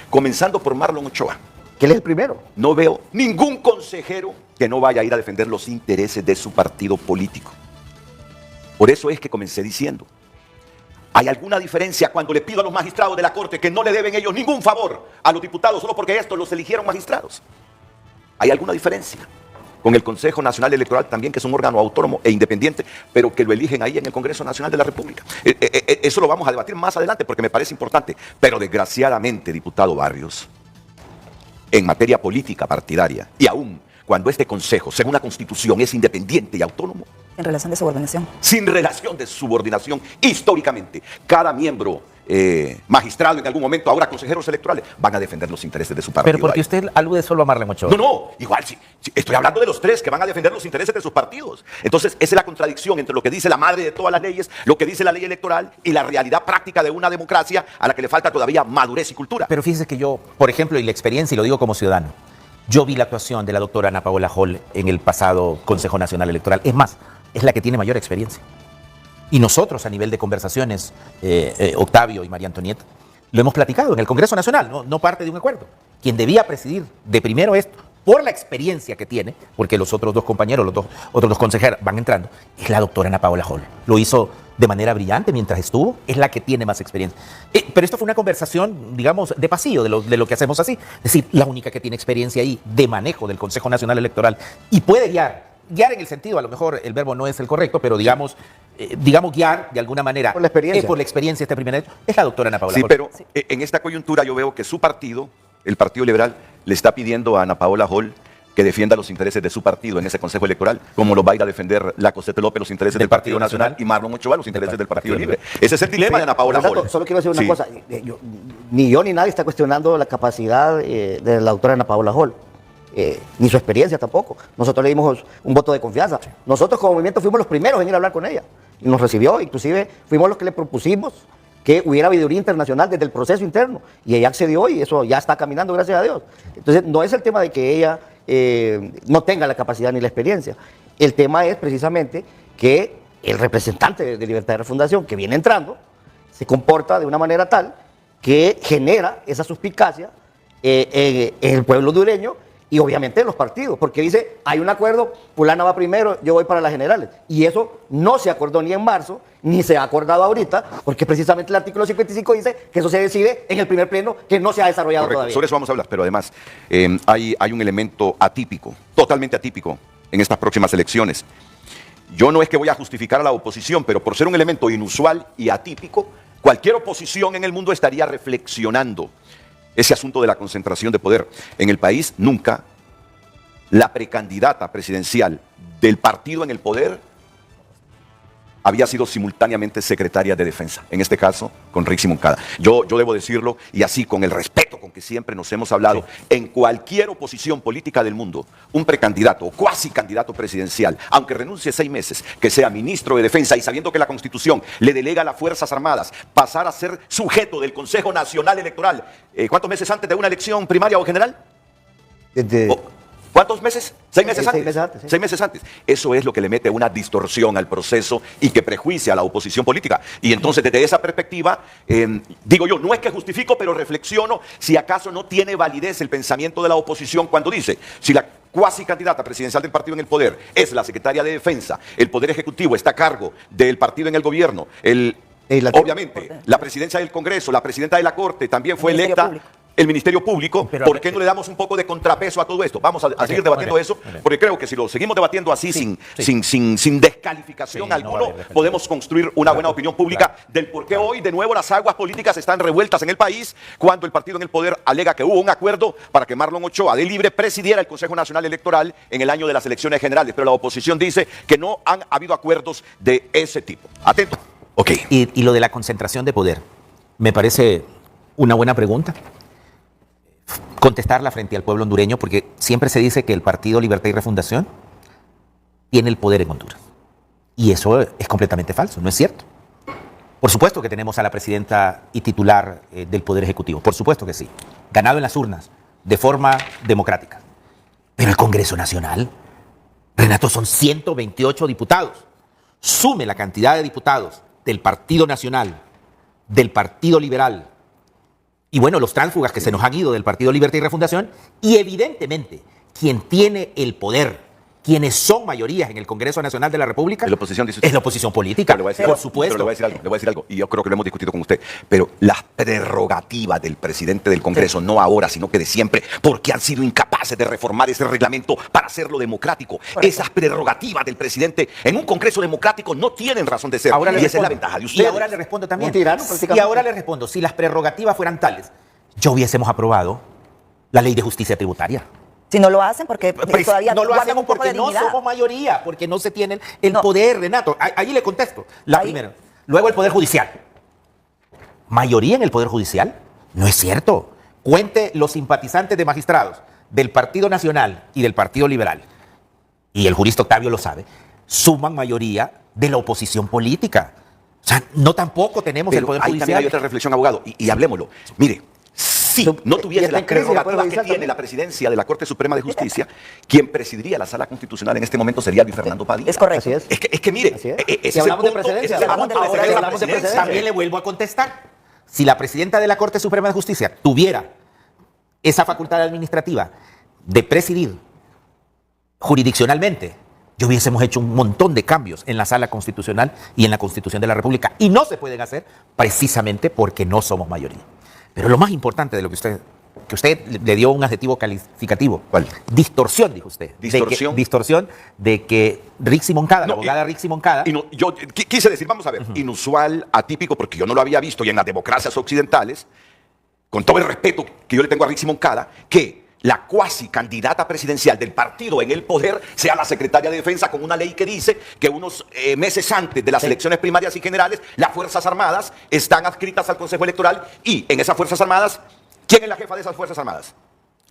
comenzando por Marlon Ochoa, Que él es el primero. no veo ningún consejero que no vaya a ir a defender los intereses de su partido político. Por eso es que comencé diciendo, ¿hay alguna diferencia cuando le pido a los magistrados de la Corte que no le deben ellos ningún favor a los diputados solo porque estos los eligieron magistrados? ¿Hay alguna diferencia con el Consejo Nacional Electoral también, que es un órgano autónomo e independiente, pero que lo eligen ahí en el Congreso Nacional de la República? Eso lo vamos a debatir más adelante porque me parece importante. Pero desgraciadamente, diputado Barrios, en materia política partidaria y aún cuando este consejo, según la Constitución, es independiente y autónomo, En relación de subordinación. sin relación de subordinación, históricamente, cada miembro magistrado en algún momento, ahora consejeros electorales, van a defender los intereses de su partido. Pero porque ahí. usted alude solo a Marlene Ochoa. No, igual, sí, estoy hablando de los tres que van a defender los intereses de sus partidos. Entonces, esa es la contradicción entre lo que dice la madre de todas las leyes, lo que dice la ley electoral y la realidad práctica de una democracia a la que le falta todavía madurez y cultura. Pero fíjese que yo, por ejemplo, y la experiencia, y lo digo como ciudadano, yo vi la actuación de la doctora Ana Paola Hall en el pasado Consejo Nacional Electoral. Es más, es la que tiene mayor experiencia. Y nosotros, a nivel de conversaciones, Octavio y María Antonieta, lo hemos platicado en el Congreso Nacional, no parte de un acuerdo. Quien debía presidir de primero esto, por la experiencia que tiene, porque los otros dos compañeros, otros dos consejeros van entrando, es la doctora Ana Paola Hall. Lo hizo de manera brillante mientras estuvo, es la que tiene más experiencia. Pero esto fue una conversación, digamos, de pasillo, de lo que hacemos así. Es decir, la única que tiene experiencia ahí de manejo del Consejo Nacional Electoral y puede guiar en el sentido, a lo mejor el verbo no es el correcto, pero digamos guiar de alguna manera. Por la experiencia. Por la experiencia este primer hecho, es la doctora Ana Paola Sí, Hall. pero en esta coyuntura yo veo que su partido, el Partido Liberal, le está pidiendo a Ana Paola Hall que defienda los intereses de su partido en ese Consejo Electoral, como lo va a ir a defender la Cosette López, los intereses del Partido Nacional, y Marlon Ochoa, los intereses del Partido Libre. Ese es el dilema de Ana Paola Por lo Hall. tanto, solo quiero decir una Sí. cosa. Ni yo ni nadie está cuestionando la capacidad de la doctora Ana Paola Hall. Ni su experiencia tampoco. Nosotros le dimos un voto de confianza. Nosotros como movimiento fuimos los primeros en ir a hablar con ella. Y nos recibió, inclusive fuimos los que le propusimos que hubiera veeduría internacional desde el proceso interno. Y ella accedió y eso ya está caminando, gracias a Dios. Entonces, no es el tema de que ella no tenga la capacidad ni la experiencia. El tema es precisamente que el representante de Libertad de Refundación que viene entrando se comporta de una manera tal que genera esa suspicacia en el pueblo hondureño y obviamente en los partidos, porque dice, hay un acuerdo, fulana va primero, yo voy para las generales. Y eso no se acordó ni en marzo, ni se ha acordado ahorita, porque precisamente el artículo 55 dice que eso se decide en el primer pleno, que no se ha desarrollado Correcto, todavía. sobre eso vamos a hablar, pero además hay un elemento atípico, totalmente atípico, en estas próximas elecciones. Yo no es que voy a justificar a la oposición, pero por ser un elemento inusual y atípico, cualquier oposición en el mundo estaría reflexionando ese asunto de la concentración de poder. En el país, nunca la precandidata presidencial del partido en el poder había sido simultáneamente secretaria de Defensa, en este caso con Rixi Moncada. Yo debo decirlo, y así con el respeto con que siempre nos hemos hablado, en cualquier oposición política del mundo, un precandidato o cuasi candidato presidencial, aunque renuncie 6 meses, que sea ministro de Defensa y sabiendo que la Constitución le delega a las Fuerzas Armadas pasar a ser sujeto del Consejo Nacional Electoral, ¿cuántos meses antes de una elección primaria o general? ¿Cuántos meses? 6 meses antes. 6 meses antes, sí. 6 meses antes. Eso es lo que le mete una distorsión al proceso y que prejuicia a la oposición política. Y entonces, desde esa perspectiva, digo yo, no es que justifico, pero reflexiono si acaso no tiene validez el pensamiento de la oposición cuando dice, si la cuasi candidata presidencial del partido en el poder es la secretaria de Defensa, el Poder Ejecutivo está a cargo del partido en el gobierno, obviamente, la presidencia del Congreso, la presidenta de la Corte también fue Ministerio electa. Público. El Ministerio Público, Pero, ¿por qué no le damos un poco de contrapeso a todo esto? Vamos a seguir debatiendo eso, porque creo que si lo seguimos debatiendo así, sin descalificación alguna, podemos construir una buena opinión pública del por qué hoy de nuevo las aguas políticas están revueltas en el país, cuando el partido en el poder alega que hubo un acuerdo para que Marlon Ochoa de Libre presidiera el Consejo Nacional Electoral en el año de las elecciones generales, pero la oposición dice que no han habido acuerdos de ese tipo. Atento. Ok. Y lo de la concentración de poder, me parece una buena pregunta. Contestarla frente al pueblo hondureño, porque siempre se dice que el Partido Libertad y Refundación tiene el poder en Honduras. Y eso es completamente falso, no es cierto. Por supuesto que tenemos a la presidenta y titular del Poder Ejecutivo, por supuesto que sí, ganado en las urnas, de forma democrática. Pero el Congreso Nacional, Renato, son 128 diputados. Sume la cantidad de diputados del Partido Nacional, del Partido Liberal, y bueno, los tránsfugas que se nos han ido del Partido Libertad y Refundación, y evidentemente quien tiene el poder, quienes son mayorías en el Congreso Nacional de la República, Es la oposición, dice usted. es la oposición política, Pero le voy a decir por algo, supuesto. pero le voy a decir algo, y yo creo que lo hemos discutido con usted, pero las prerrogativas del presidente del Congreso, no ahora, sino que de siempre, porque han sido incapaces de reformar ese reglamento para hacerlo democrático. Esas prerrogativas del presidente en un Congreso democrático no tienen razón de ser, Ahora le y esa es la respondo. ventaja de Y ustedes. ahora le respondo también. Un tirano, Y prácticamente. ahora le respondo, si las prerrogativas fueran tales, ya hubiésemos aprobado la ley de justicia tributaria. Si no lo hacen, porque todavía no lo guardan hacemos un poco porque de no dignidad. somos mayoría, porque no se tiene el No. poder, Renato. Ahí le contesto. La Ahí. primera. Luego el Poder Judicial. ¿Mayoría en el Poder Judicial? No es cierto. Cuente los simpatizantes de magistrados del Partido Nacional y del Partido Liberal, y el jurista Octavio lo sabe, suman mayoría de la oposición política. O sea, no tampoco tenemos el Pero Poder ahí también Judicial. hay otra reflexión, abogado, y hablémoslo. Mire, si no tuviese y está las en crisis el Poder prerrogativas que Judicial tiene también. la presidencia de la Corte Suprema de Justicia, quien presidiría la Sala Constitucional en este momento sería Luis Fernando Padilla. Es correcto. Así es. Es que mire, Así es. ese Si es el hablamos de punto, precedencia, ese es el hablamos punto de de precedencia, la hablamos de presidencia. También le vuelvo a contestar. Si la presidenta de la Corte Suprema de Justicia tuviera esa facultad administrativa de presidir jurisdiccionalmente, yo hubiésemos hecho un montón de cambios en la Sala Constitucional y en la Constitución de la República. Y no se pueden hacer precisamente porque no somos mayoría. Pero lo más importante de lo que usted le dio un adjetivo calificativo. ¿Cuál? Distorsión, dijo usted. Distorsión. Distorsión de que Rixi Moncada, la No, abogada Rixi Moncada, Y no, yo quise decir, vamos a ver, inusual, atípico, porque yo no lo había visto y en las democracias occidentales, con todo el respeto que yo le tengo a Rixi Moncada, que la cuasi candidata presidencial del partido en el poder sea la secretaria de Defensa con una ley que dice que unos meses antes de las elecciones primarias y generales, las Fuerzas Armadas están adscritas al Consejo Electoral y en esas Fuerzas Armadas, ¿quién es la jefa de esas Fuerzas Armadas?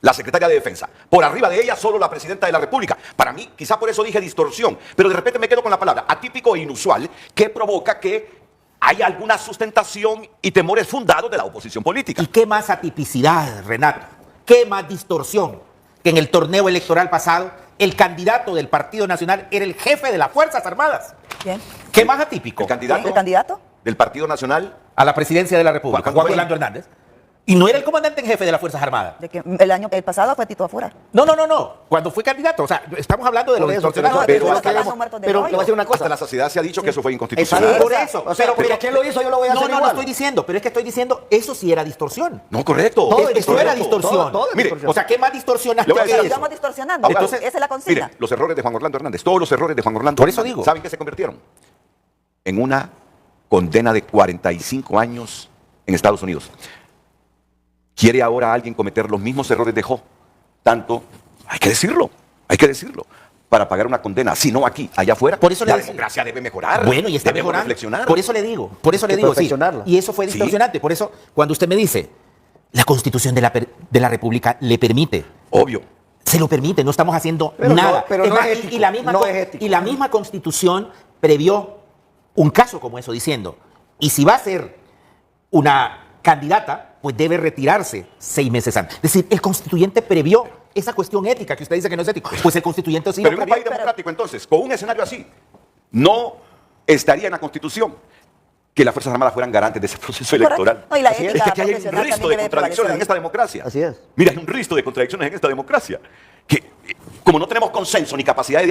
La secretaria de Defensa. Por arriba de ella, solo la presidenta de la República. Para mí, quizá por eso dije distorsión, pero de repente me quedo con la palabra atípico e inusual, que provoca que haya alguna sustentación y temores fundados de la oposición política. ¿y qué más atipicidad, Renato? ¿Qué más distorsión que en el torneo electoral pasado el candidato del Partido Nacional era el jefe de las Fuerzas Armadas? Bien. ¿Qué más atípico? El candidato, ¿El candidato? del Partido Nacional. A la presidencia de la República, ¿Cuál Juan fue? Orlando Hernández. Y no era el comandante en jefe de las Fuerzas Armadas. De que el pasado fue Tito afuera. No. Cuando fue candidato. O sea, estamos hablando de los Por eso, distorsionados. pero Pero hasta que la- no muertos de Pero le rollo. voy a decir una Hasta cosa. la sociedad se ha dicho que eso fue inconstitucional. Exacto. Por eso. O sea, porque ¿quién lo hizo? Yo lo voy a hacer No igual. estoy diciendo, pero es que estoy diciendo, eso sí era distorsión. No, correcto. Todo es Eso era distorsión. distorsión. Todo es Mire, distorsión. O sea, ¿qué más distorsionaste Le voy a que decir Pero algo. eso? estamos distorsionando. Entonces, Esa es la consigna. Mire, los errores de Juan Orlando Hernández, todos los errores de Juan Orlando Por eso Hernández, digo. ¿saben qué se convirtieron? En una condena de 45 años en Estados Unidos. ¿Quiere ahora alguien cometer los mismos errores de Joe? Tanto, hay que decirlo, para pagar una condena, si no aquí, allá afuera. Por eso le la decía- democracia debe mejorar. Bueno, y está debemos mejorando. reflexionar. Por eso le digo, que sí. perfeccionarla. Y eso fue Sí. distorsionante. Por eso, cuando usted me dice, la Constitución de la República le permite, Obvio. se lo permite, no estamos haciendo Pero no- nada. pero no más, es ético, y la misma no co- es ético. y la misma Constitución previó un caso como eso, diciendo, y si va a ser una candidata, pues debe retirarse 6 meses antes. Es decir, el constituyente previó esa cuestión ética que usted dice que no es ético. Pues el constituyente sí lo Pero en un previó. país democrático, entonces, con un escenario así, no estaría en la Constitución que las Fuerzas Armadas fueran garantes de ese proceso Correcto. electoral. No, y la Así ética es que hay un profesional risto también de debe contradicciones prevalecer en esta democracia. Así es. Mira, hay un risto de contradicciones en esta democracia. Que como no tenemos consenso ni capacidad de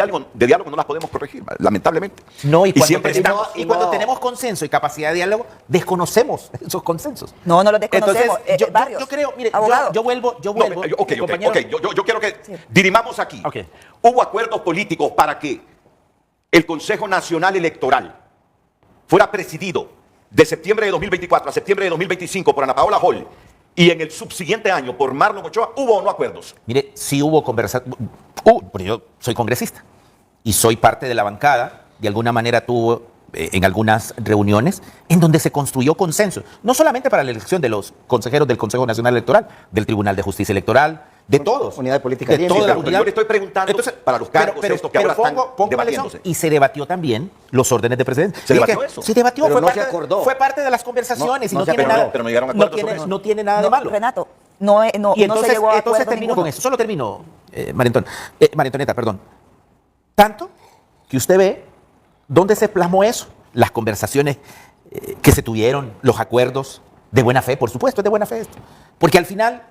diálogo no las podemos corregir, lamentablemente. No, y cuando, siempre tenemos, estamos- y cuando tenemos consenso y capacidad de diálogo, desconocemos esos consensos. No los desconocemos. Entonces, Barrios, yo creo, mire, abogado. yo vuelvo, No, ok. compañero. Yo quiero que dirimamos aquí. Ok. Hubo acuerdos políticos para que el Consejo Nacional Electoral fuera presidido de septiembre de 2024 a septiembre de 2025 por Ana Paola Hall y en el subsiguiente año por Marlon Ochoa, ¿hubo o no acuerdos? Mire, sí hubo conversación. Porque yo soy congresista y soy parte de la bancada. De alguna manera tuvo en algunas reuniones en donde se construyó consenso. No solamente para la elección de los consejeros del Consejo Nacional Electoral, del Tribunal de Justicia Electoral, de todos. Unidad de política de limpia. toda la Pero unidad. yo le estoy preguntando para los cargos estos que ahora están pongo la elección. debatiéndose. Y se debatió también los órdenes de presidencia. ¿Se Dije, debatió eso? Se debatió, Pero fue, no parte se acordó. fue parte de las conversaciones y No no se tiene acordó, nada. pero no llegaron a no acuerdos sobre eso. no tiene nada de No, malo. Renato, no Y se entonces, llegó a entonces acuerdo termino ninguno. con eso. Solo termino, María Antonieta. Tanto que usted ve dónde se plasmó eso, las conversaciones que se tuvieron, los acuerdos de buena fe, por supuesto, es de buena fe esto. Porque al final,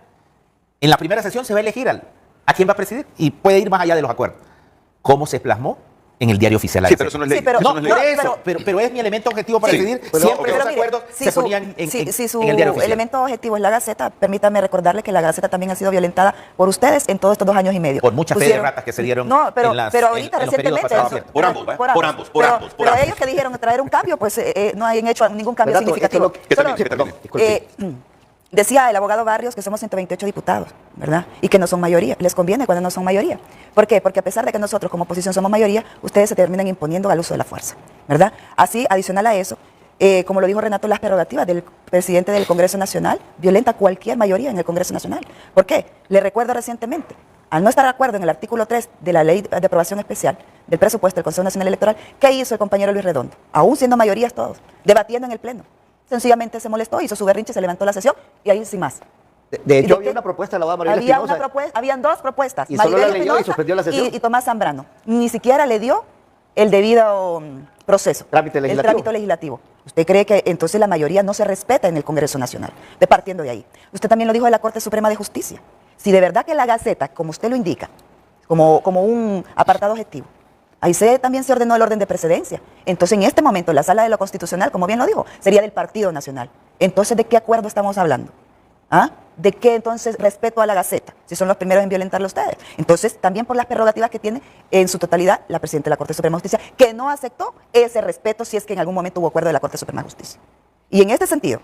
en la primera sesión se va a elegir a quién va a presidir y puede ir más allá de los acuerdos. ¿Cómo se plasmó? En el diario oficial. Sí, pero eso no es ley. Sí, pero- eso No, no por es ley. eso, pero es mi elemento objetivo para Sí, decidir. pero- Siempre ok. los mire, acuerdos si se su- ponían si su en el diario oficial. elemento objetivo es la Gaceta, permítame recordarle que la Gaceta también ha sido violentada por ustedes en todos estos 2 años y medio. Por mucha fe de ratas que se dieron No, pero, en las- pero en- ahorita, en los periodos recientemente. pasados. eso- Por ambos, ¿eh? Por ambos, por pero- ambos, por pero ambos. ellos que dijeron traer un cambio, pues no han hecho ningún cambio Renato, significativo. esto Que Solo- termine, que termine. Disculpe. Decía el abogado Barrios que somos 128 diputados, ¿verdad? Y que no son mayoría. Les conviene cuando no son mayoría. ¿Por qué? Porque a pesar de que nosotros como oposición somos mayoría, ustedes se terminan imponiendo al uso de la fuerza, ¿verdad? Así, adicional a eso, como lo dijo Renato, las prerrogativas del presidente del Congreso Nacional violenta cualquier mayoría en el Congreso Nacional. ¿Por qué? Le recuerdo recientemente, al no estar de acuerdo en el artículo 3 de la Ley de Aprobación Especial del Presupuesto del Consejo Nacional Electoral, ¿qué hizo el compañero Luis Redondo? Aún siendo mayorías todos, debatiendo en el Pleno. Sencillamente se molestó, hizo su berrinche, se levantó la sesión y ahí sin más. De hecho, había una propuesta de la abogada Maribel Espinosa. Habían dos propuestas, Y solo la Maribel leyó y suspendió la sesión. y Tomás Zambrano. Ni siquiera le dio el debido proceso, Trámite legislativo. el trámite legislativo. ¿Usted cree que entonces la mayoría no se respeta en el Congreso Nacional? Partiendo de ahí. Usted también lo dijo de la Corte Suprema de Justicia. Si de verdad que la Gaceta, como usted lo indica, como un apartado objetivo, ahí también se ordenó el orden de precedencia. Entonces, en este momento, la Sala de lo Constitucional, como bien lo dijo, sería del Partido Nacional. Entonces, ¿de qué acuerdo estamos hablando? ¿Ah? ¿De qué entonces respeto a la Gaceta? Si son los primeros en violentarlo ustedes. Entonces, también por las prerrogativas que tiene en su totalidad la Presidenta de la Corte Suprema de Justicia, que no aceptó ese respeto si es que en algún momento hubo acuerdo de la Corte Suprema de Justicia. Y en este sentido,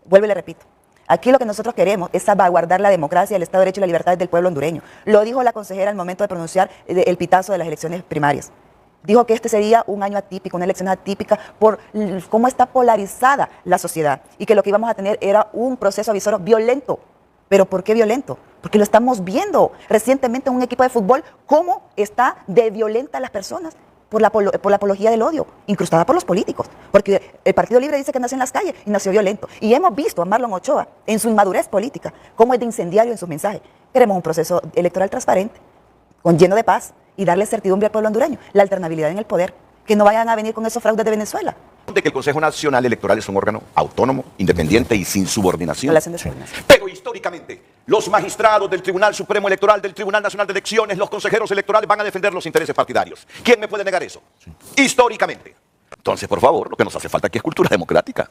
vuelvo y le repito, aquí lo que nosotros queremos es salvaguardar la democracia, el Estado de Derecho y la libertad del pueblo hondureño. Lo dijo la consejera al momento de pronunciar el pitazo de las elecciones primarias. Dijo que este sería un año atípico, una elección atípica por cómo está polarizada la sociedad y que lo que íbamos a tener era un proceso avisorio violento. ¿Pero por qué violento? Porque lo estamos viendo recientemente en un equipo de fútbol cómo está de violenta a las personas por la apología del odio, incrustada por los políticos. Porque el Partido Libre dice que nació en las calles y nació violento. Y hemos visto a Marlon Ochoa en su inmadurez política, cómo es de incendiario en sus mensajes. Queremos un proceso electoral transparente, lleno de paz, y darle certidumbre al pueblo hondureño, la alternabilidad en el poder, que no vayan a venir con esos fraudes de Venezuela. De que el Consejo Nacional Electoral es un órgano autónomo, independiente y sin subordinación. Relación de subordinación. Pero históricamente, los magistrados del Tribunal Supremo Electoral, del Tribunal Nacional de Elecciones, los consejeros electorales van a defender los intereses partidarios. ¿Quién me puede negar eso? Sí. Históricamente. Entonces, por favor, lo que nos hace falta aquí es cultura democrática.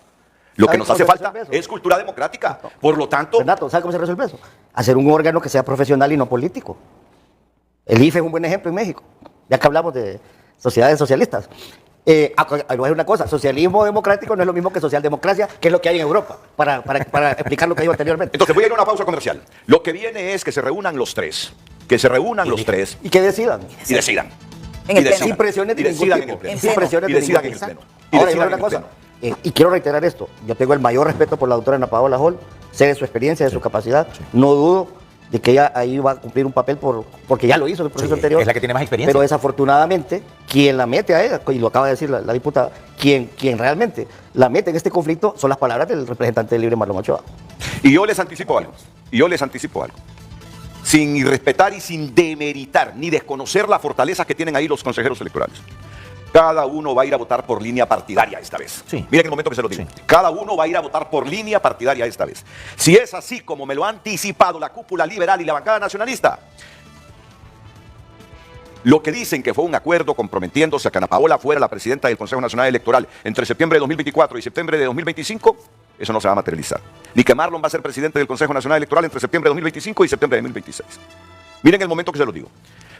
Lo que nos hace falta es cultura democrática. Por lo tanto... Renato, ¿sabe cómo se resuelve eso? Hacer un órgano que sea profesional y no político. El IFE es un buen ejemplo en México, ya que hablamos de sociedades socialistas. Voy a decir una cosa, socialismo democrático no es lo mismo que socialdemocracia, que es lo que hay en Europa, para explicar lo que digo anteriormente. Entonces voy a ir a una pausa comercial. Lo que viene es que se reúnan los tres, Y que decidan. Y decidan. En el Pleno. Sin presiones de ningún tipo. Sin presiones de ningún tipo. Ahora, yo una cosa, y quiero reiterar esto, yo tengo el mayor respeto por la doctora Ana Paola Hall, sé de su experiencia, de su capacidad, no dudo de que ella ahí va a cumplir un papel porque ya lo hizo en el proceso anterior. Es la que tiene más experiencia. Pero desafortunadamente, quien la mete a ella, y lo acaba de decir la diputada, quien realmente la mete en este conflicto son las palabras del representante del Libre, Marlon Ochoa. Y yo les anticipo algo. Sin irrespetar y sin demeritar ni desconocer las fortalezas que tienen ahí los consejeros electorales. Cada uno va a ir a votar por línea partidaria esta vez. Sí. Miren el momento que se lo digo. Sí. Cada uno va a ir a votar por línea partidaria esta vez. Si es así como me lo ha anticipado la cúpula liberal y la bancada nacionalista, lo que dicen que fue un acuerdo comprometiéndose a que Ana Paola fuera la presidenta del Consejo Nacional Electoral entre septiembre de 2024 y septiembre de 2025, eso no se va a materializar. Ni que Marlon va a ser presidente del Consejo Nacional Electoral entre septiembre de 2025 y septiembre de 2026. Miren el momento que se lo digo.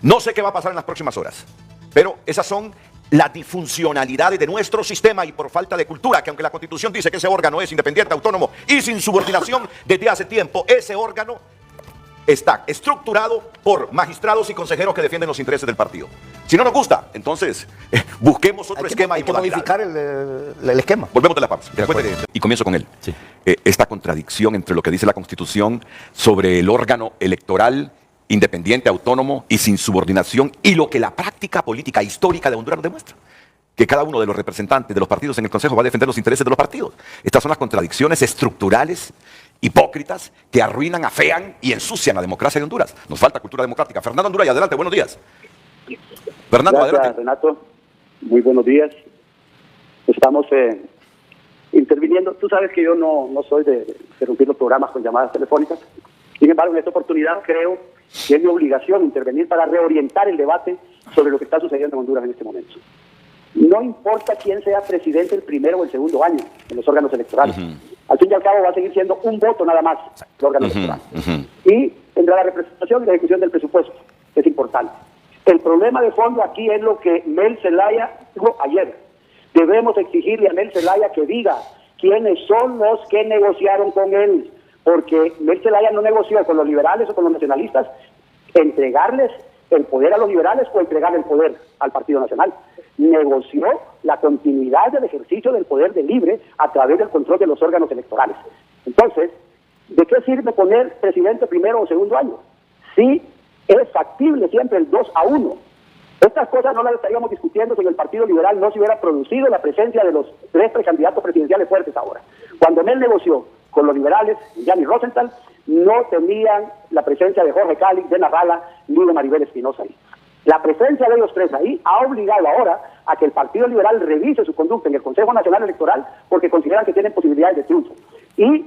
No sé qué va a pasar en las próximas horas, pero esas son las disfuncionalidades de nuestro sistema y por falta de cultura, que aunque la Constitución dice que ese órgano es independiente, autónomo y sin subordinación desde hace tiempo, ese órgano está estructurado por magistrados y consejeros que defienden los intereses del partido. Si no nos gusta, entonces busquemos otro esquema hay y que modificar el esquema. Volvemos de la pausa. Y comienzo con él. Sí. Esta contradicción entre lo que dice la Constitución sobre el órgano electoral independiente, autónomo y sin subordinación, y lo que la práctica política histórica de Honduras nos demuestra. Que cada uno de los representantes de los partidos en el Consejo va a defender los intereses de los partidos. Estas son las contradicciones estructurales, hipócritas, que arruinan, afean y ensucian la democracia de Honduras. Nos falta cultura democrática. Fernando Honduras, adelante, buenos días. Fernando, Gracias, adelante. Renato, muy buenos días. Estamos interviniendo. Tú sabes que yo no soy de interrumpir los programas con llamadas telefónicas. Sin embargo, en esta oportunidad creo que es mi obligación intervenir para reorientar el debate sobre lo que está sucediendo en Honduras en este momento. No importa quién sea presidente el primero o el segundo año en los órganos electorales. Al fin y al cabo va a seguir siendo un voto nada más el órgano electoral. Y tendrá la representación y la ejecución del presupuesto, que es importante. El problema de fondo aquí es lo que Mel Zelaya dijo ayer. Debemos exigirle a Mel Zelaya que diga quiénes son los que negociaron con él. porque Mel Zelaya no negoció con los liberales o con los nacionalistas entregarles el poder a los liberales o entregar el poder al Partido Nacional. Negoció la continuidad del ejercicio del poder de Libre a través del control de los órganos electorales. Entonces, ¿de qué sirve poner presidente primero o segundo año? Sí, es factible siempre el 2-1. Estas cosas no las estaríamos discutiendo si en el Partido Liberal no se hubiera producido la presencia de los 3 precandidatos presidenciales fuertes ahora. Cuando Mel negoció con los liberales, Gianni Rosenthal, no tenían la presencia de Jorge Cali, de Narrala, ni de Maribel Espinosa ahí. La presencia de ellos 3 ahí ha obligado ahora a que el Partido Liberal revise su conducta en el Consejo Nacional Electoral porque consideran que tienen posibilidades de triunfo. Y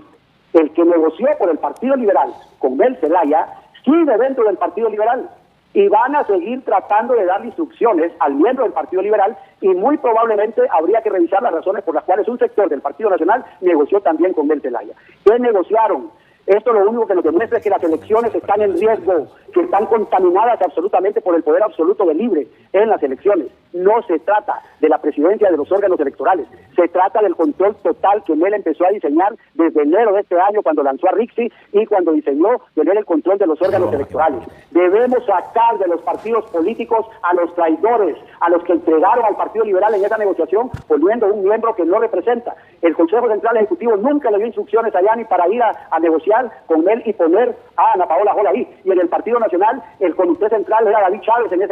el que negoció por el Partido Liberal con Mel Zelaya sigue dentro del Partido Liberal y van a seguir tratando de dar instrucciones al miembro del Partido Liberal y muy probablemente habría que revisar las razones por las cuales un sector del Partido Nacional negoció también con Mel Zelaya. ¿Qué negociaron? Esto lo único que nos demuestra es que las elecciones están en riesgo, que están contaminadas absolutamente por el poder absoluto de Libre en las elecciones. No se trata de la presidencia de los órganos electorales, se trata del control total que Mel empezó a diseñar desde enero de este año cuando lanzó a Rixi y cuando diseñó tener el control de los órganos electorales. Debemos sacar de los partidos políticos a los traidores, a los que entregaron al Partido Liberal en esa negociación poniendo un miembro que no representa. El Consejo Central Ejecutivo nunca le dio instrucciones a Yanni para ir a negociar con Mel y poner a Ana Paola Jol ahí. Y en el Partido Nacional, el Comité Central era David Chávez en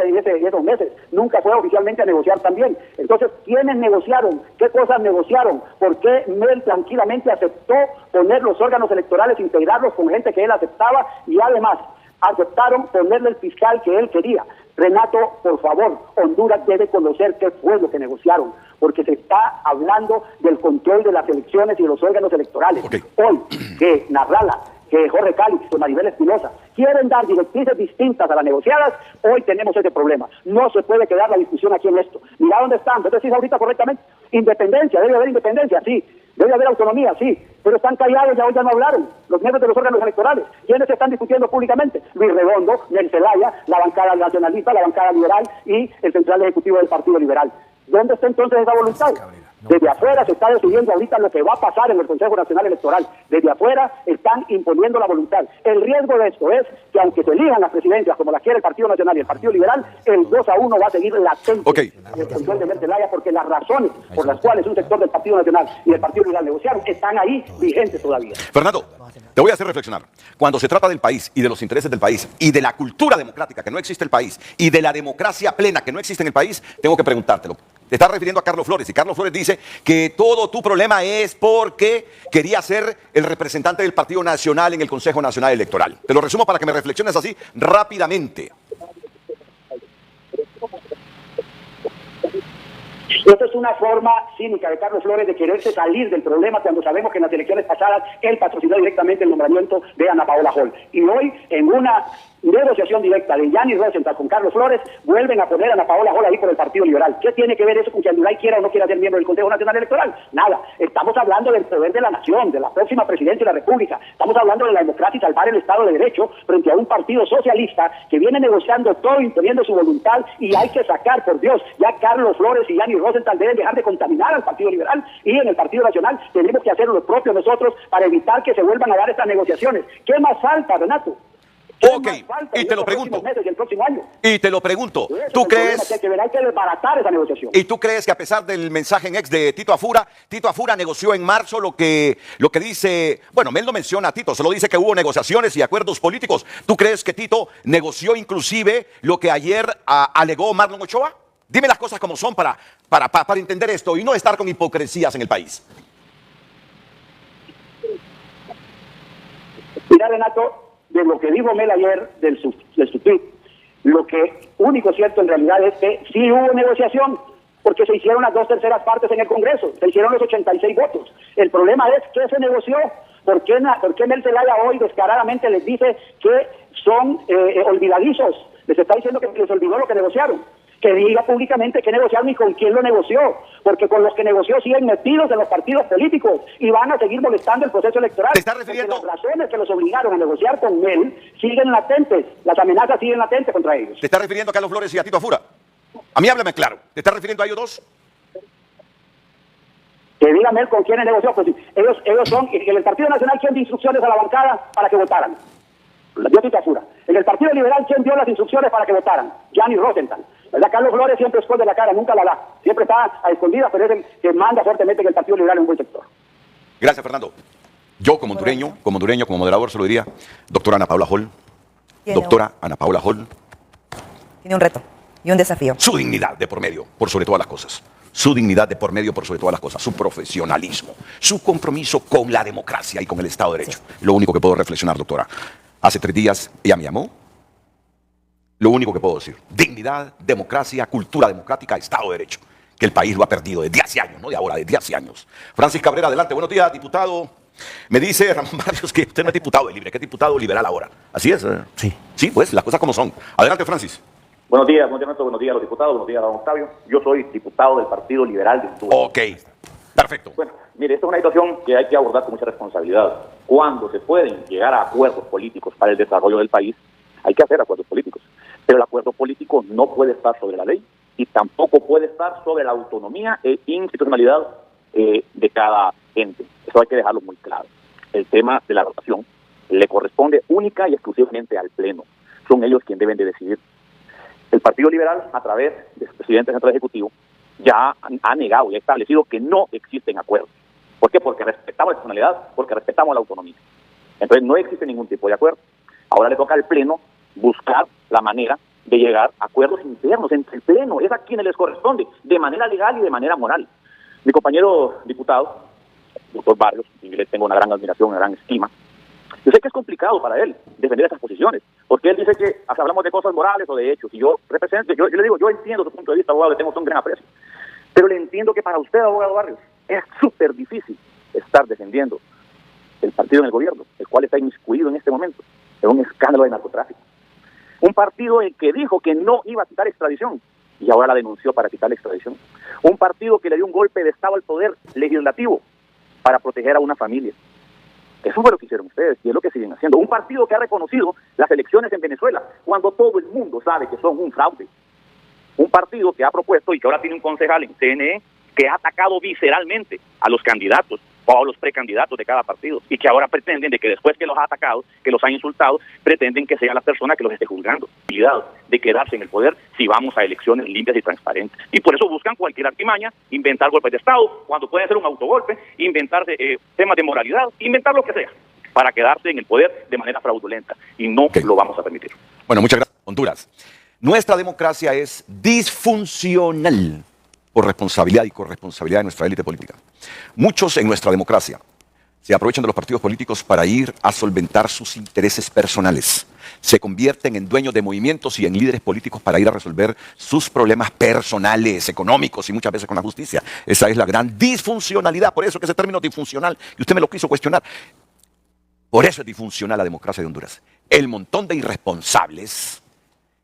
esos meses. Nunca fue oficialmente a negociar también. Entonces, ¿quiénes negociaron? ¿Qué cosas negociaron? ¿Por qué Mel tranquilamente aceptó poner los órganos electorales, integrarlos con gente que él aceptaba y además aceptaron ponerle el fiscal que él quería? Renato, por favor, Honduras debe conocer qué fue lo que negociaron, porque se está hablando del control de las elecciones y de los órganos electorales. Okay. Hoy, que Narrala, que Jorge Cali, que Maribel Espinosa quieren dar directrices distintas a las negociadas, hoy tenemos ese problema. No se puede quedar la discusión aquí en esto. Mira dónde están, ¿vos decís ahorita correctamente? Independencia, debe haber independencia, sí. Debe haber autonomía, sí, pero están callados, ya hoy ya no hablaron los miembros de los órganos electorales. ¿Quiénes se están discutiendo públicamente? Luis Redondo, Mel Zelaya, la bancada nacionalista, la bancada liberal y el central ejecutivo del Partido Liberal. ¿Dónde está entonces esa voluntad? Desde afuera se está decidiendo ahorita lo que va a pasar en el Consejo Nacional Electoral. Desde afuera están imponiendo la voluntad. El riesgo de esto es que aunque se elijan las presidencias como las quiere el Partido Nacional y el Partido Liberal, el 2-1 va a seguir latente. Okay. El control de Mel Zelaya, porque las razones por las cuales un sector del Partido Nacional y del Partido Liberal negociaron están ahí vigentes todavía. Fernando, te voy a hacer reflexionar. Cuando se trata del país y de los intereses del país y de la cultura democrática que no existe en el país y de la democracia plena que no existe en el país, tengo que preguntártelo. Te estás refiriendo a Carlos Flores y Carlos Flores dice que todo tu problema es porque quería ser el representante del Partido Nacional en el Consejo Nacional Electoral. Te lo resumo para que me reflexiones así rápidamente. Esto es una forma cínica de Carlos Flores de quererse salir del problema cuando sabemos que en las elecciones pasadas él patrocinó directamente el nombramiento de Ana Paola Jol. Y hoy, en una negociación directa de Gianni Rosenthal con Carlos Flores, vuelven a poner a Ana Paola Jol ahí por el Partido Liberal. ¿Qué tiene que ver eso con que Andulay quiera o no quiera ser miembro del Consejo Nacional Electoral? Nada. Estamos hablando del poder de la nación, de la próxima presidencia de la República. Estamos hablando de la democracia y salvar el Estado de Derecho frente a un partido socialista que viene negociando todo, imponiendo su voluntad, y hay que sacar, por Dios, ya Carlos Flores y Gianni Rosenthal deben dejar de contaminar al Partido Liberal, y en el Partido Nacional tenemos que hacer lo propio nosotros para evitar que se vuelvan a dar estas negociaciones. ¿Qué más falta, Renato? Ok, y te lo pregunto. Meses y el próximo año. Y te lo pregunto. ¿Tú crees que hay que desbaratar esa negociación? ¿Y tú crees que a pesar del mensaje en ex de Tito Afura negoció en marzo lo que dice, bueno, Mel no menciona a Tito, solo dice que hubo negociaciones y acuerdos políticos? ¿Tú crees que Tito negoció inclusive lo que ayer alegó Marlon Ochoa? Dime las cosas como son para entender esto y no estar con hipocresías en el país. Mira, Renato, de lo que dijo Mel ayer de su tweet, lo que único cierto en realidad es que sí hubo negociación, porque se hicieron las 2/3 partes en el Congreso, se hicieron los 86 votos. El problema es que se negoció. ¿Por qué Mel Zelaya hoy descaradamente les dice que son olvidadizos? Les está diciendo que les olvidó lo que negociaron. Que diga públicamente qué negociaron y con quién lo negoció, porque con los que negoció siguen metidos en los partidos políticos y van a seguir molestando el proceso electoral. ¿Te estás refiriendo? Las razones que los obligaron a negociar con Mel siguen latentes, las amenazas siguen latentes contra ellos. ¿Te estás refiriendo a Carlos Flores y a Tito Afura? A mí háblame claro. ¿Te estás refiriendo a ellos dos? Que dígame él con quiénes negoció. Pues sí, ellos son, en el Partido Nacional, ¿quién dio instrucciones a la bancada para que votaran? Dio Titafura. En el Partido Liberal, ¿quién dio las instrucciones para que votaran? Gianni Rosenthal. ¿Verdad? Carlos Flores siempre esconde la cara, nunca la da. Siempre está a escondidas, pero es el que manda fuertemente que el Partido Liberal es un buen sector. Gracias, Fernando. Yo, como hondureño, como moderador, se lo diría, doctora Ana Paula Hall. Doctora Ana Paula Hall. Tiene un reto y un desafío. Su dignidad de por medio, por sobre todas las cosas. Su dignidad de por medio, por sobre todas las cosas. Su profesionalismo. Su compromiso con la democracia y con el Estado de Derecho. Sí. Lo único que puedo reflexionar, doctora. Hace 3 días ella me llamó. Lo único que puedo decir. Dignidad, democracia, cultura democrática, Estado de Derecho. Que el país lo ha perdido desde hace años, no de ahora, desde hace años. Francis Cabrera, adelante. Buenos días, diputado. Me dice Ramón Barrios que usted no es diputado de Libre, que es diputado liberal ahora. ¿Así es? Sí. Sí, pues, las cosas como son. Adelante, Francis. Buenos días, buenos días a los diputados, buenos días a don Octavio. Yo soy diputado del Partido Liberal de Honduras. Ok, perfecto. Bueno, mire, esta es una situación que hay que abordar con mucha responsabilidad. Cuando se pueden llegar a acuerdos políticos para el desarrollo del país, hay que hacer acuerdos políticos. Pero el acuerdo político no puede estar sobre la ley y tampoco puede estar sobre la autonomía e institucionalidad de cada ente. Eso hay que dejarlo muy claro. El tema de la rotación le corresponde única y exclusivamente al Pleno. Son ellos quienes deben de decidir. El Partido Liberal, a través de su presidente central ejecutivo, ya ha negado y ha establecido que no existen acuerdos. ¿Por qué? Porque respetamos la personalidad, porque respetamos la autonomía. Entonces no existe ningún tipo de acuerdo. Ahora le toca al Pleno buscar la manera de llegar a acuerdos internos entre el Pleno. Es a quienes les corresponde, de manera legal y de manera moral. Mi compañero diputado, doctor Barrios, y le tengo una gran admiración, una gran estima. Yo sé que es complicado para él defender esas posiciones, porque él dice que hablamos de cosas morales o de hechos, y yo le digo, yo entiendo su punto de vista, abogado, le tengo un gran aprecio, pero le entiendo que para usted, abogado Barrios, es súper difícil estar defendiendo el partido en el gobierno, el cual está inmiscuido en este momento, en un escándalo de narcotráfico. Un partido el que dijo que no iba a quitar extradición, y ahora la denunció para quitar la extradición. Un partido que le dio un golpe de Estado al poder legislativo para proteger a una familia. Eso fue lo que hicieron ustedes y es lo que siguen haciendo. Un partido que ha reconocido las elecciones en Venezuela cuando todo el mundo sabe que son un fraude. Un partido que ha propuesto y que ahora tiene un concejal en CNE que ha atacado visceralmente a los candidatos o a los precandidatos de cada partido y que ahora pretenden de que después que los ha atacado, que los ha insultado, pretenden que sea la persona que los esté juzgando. Cuidado de quedarse en el poder si vamos a elecciones limpias y transparentes. Y por eso buscan cualquier artimaña, inventar golpes de Estado, cuando puede ser un autogolpe, inventarse temas de moralidad, inventar lo que sea, para quedarse en el poder de manera fraudulenta. Y no lo vamos a permitir. Bueno, muchas gracias, Honduras. Nuestra democracia es disfuncional por responsabilidad y corresponsabilidad de nuestra élite política. Muchos en nuestra democracia se aprovechan de los partidos políticos para ir a solventar sus intereses personales. Se convierten en dueños de movimientos y en líderes políticos para ir a resolver sus problemas personales, económicos y muchas veces con la justicia. Esa es la gran disfuncionalidad. Por eso que ese término disfuncional, y usted me lo quiso cuestionar, por eso es disfuncional la democracia de Honduras. El montón de irresponsables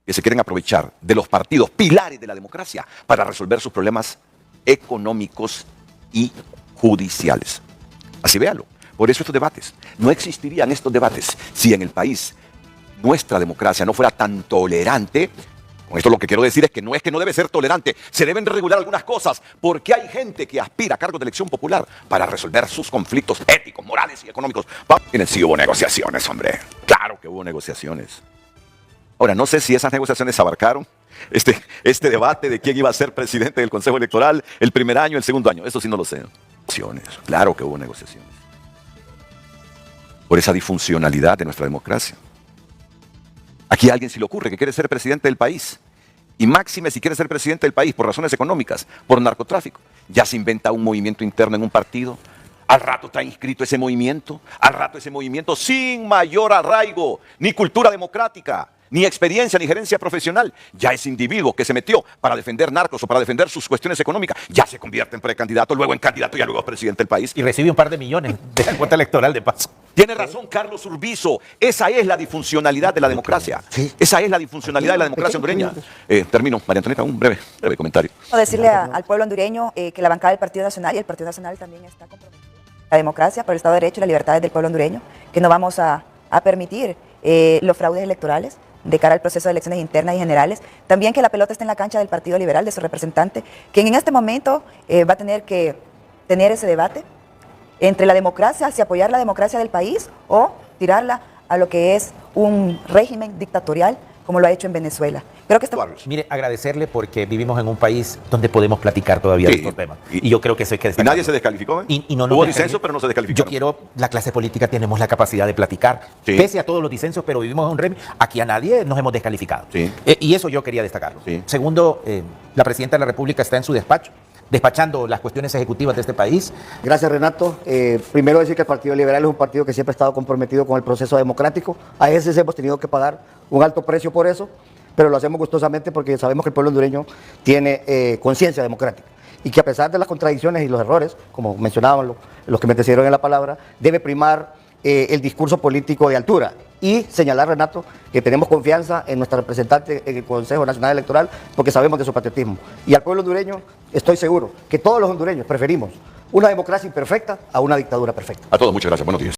que se quieren aprovechar de los partidos pilares de la democracia para resolver sus problemas económicos y judiciales. Así véalo. Por eso estos debates. No existirían estos debates si en el país nuestra democracia no fuera tan tolerante. Con esto lo que quiero decir es que no debe ser tolerante. Se deben regular algunas cosas porque hay gente que aspira a cargos de elección popular para resolver sus conflictos éticos, morales y económicos. Sí hubo negociaciones, hombre. Claro que hubo negociaciones. Ahora, no sé si esas negociaciones abarcaron este debate de quién iba a ser presidente del Consejo Electoral el primer año, el segundo año. Eso sí no lo sé. Claro que hubo negociaciones. Por esa disfuncionalidad de nuestra democracia. Aquí a alguien se le ocurre que quiere ser presidente del país. Y máxime si quiere ser presidente del país por razones económicas, por narcotráfico. Ya se inventa un movimiento interno en un partido. Al rato está inscrito ese movimiento. Al rato ese movimiento sin mayor arraigo, ni cultura democrática, ni experiencia, ni gerencia profesional. Ya ese individuo que se metió para defender narcos o para defender sus cuestiones económicas, ya se convierte en precandidato, luego en candidato y luego presidente del país. Y recibe un par de millones de la cuota electoral de paso. Tiene razón Carlos Urbizo. Esa es la disfuncionalidad de la democracia. Sí. Esa es la disfuncionalidad de la democracia hondureña. Termino, María Antonieta, un breve comentario. Decirle al pueblo hondureño que la bancada del Partido Nacional y el Partido Nacional también está comprometida con la democracia, por el Estado de Derecho y las libertades del pueblo hondureño, que no vamos a permitir los fraudes electorales de cara al proceso de elecciones internas y generales. También que la pelota esté en la cancha del Partido Liberal, de su representante, quien en este momento va a tener que tener ese debate entre la democracia, si apoyar la democracia del país o tirarla a lo que es un régimen dictatorial como lo ha hecho en Venezuela. Creo que Mire, agradecerle porque vivimos en un país donde podemos platicar todavía de estos temas. Y yo creo que eso hay que Y destacarlo. nadie se descalificó, ¿eh? Y no nos Hubo descalificó. disensos, pero no se descalificó. Yo quiero, la clase política tenemos la capacidad de platicar, Sí. pese a todos los disensos, pero vivimos en un régimen, aquí a nadie nos hemos descalificado. Sí. Y eso yo quería destacarlo. Sí. Segundo, la presidenta de la República está en su despacho, despachando las cuestiones ejecutivas de este país. Gracias, Renato. Primero decir que el Partido Liberal es un partido que siempre ha estado comprometido con el proceso democrático. A veces hemos tenido que pagar un alto precio por eso, pero lo hacemos gustosamente porque sabemos que el pueblo hondureño tiene conciencia democrática y que a pesar de las contradicciones y los errores, como mencionaban los que me antecedieron en la palabra, debe primar el discurso político de altura y señalar, Renato, que tenemos confianza en nuestra representante en el Consejo Nacional Electoral porque sabemos de su patriotismo. Y al pueblo hondureño estoy seguro que todos los hondureños preferimos una democracia imperfecta a una dictadura perfecta. A todos, muchas gracias. Buenos días.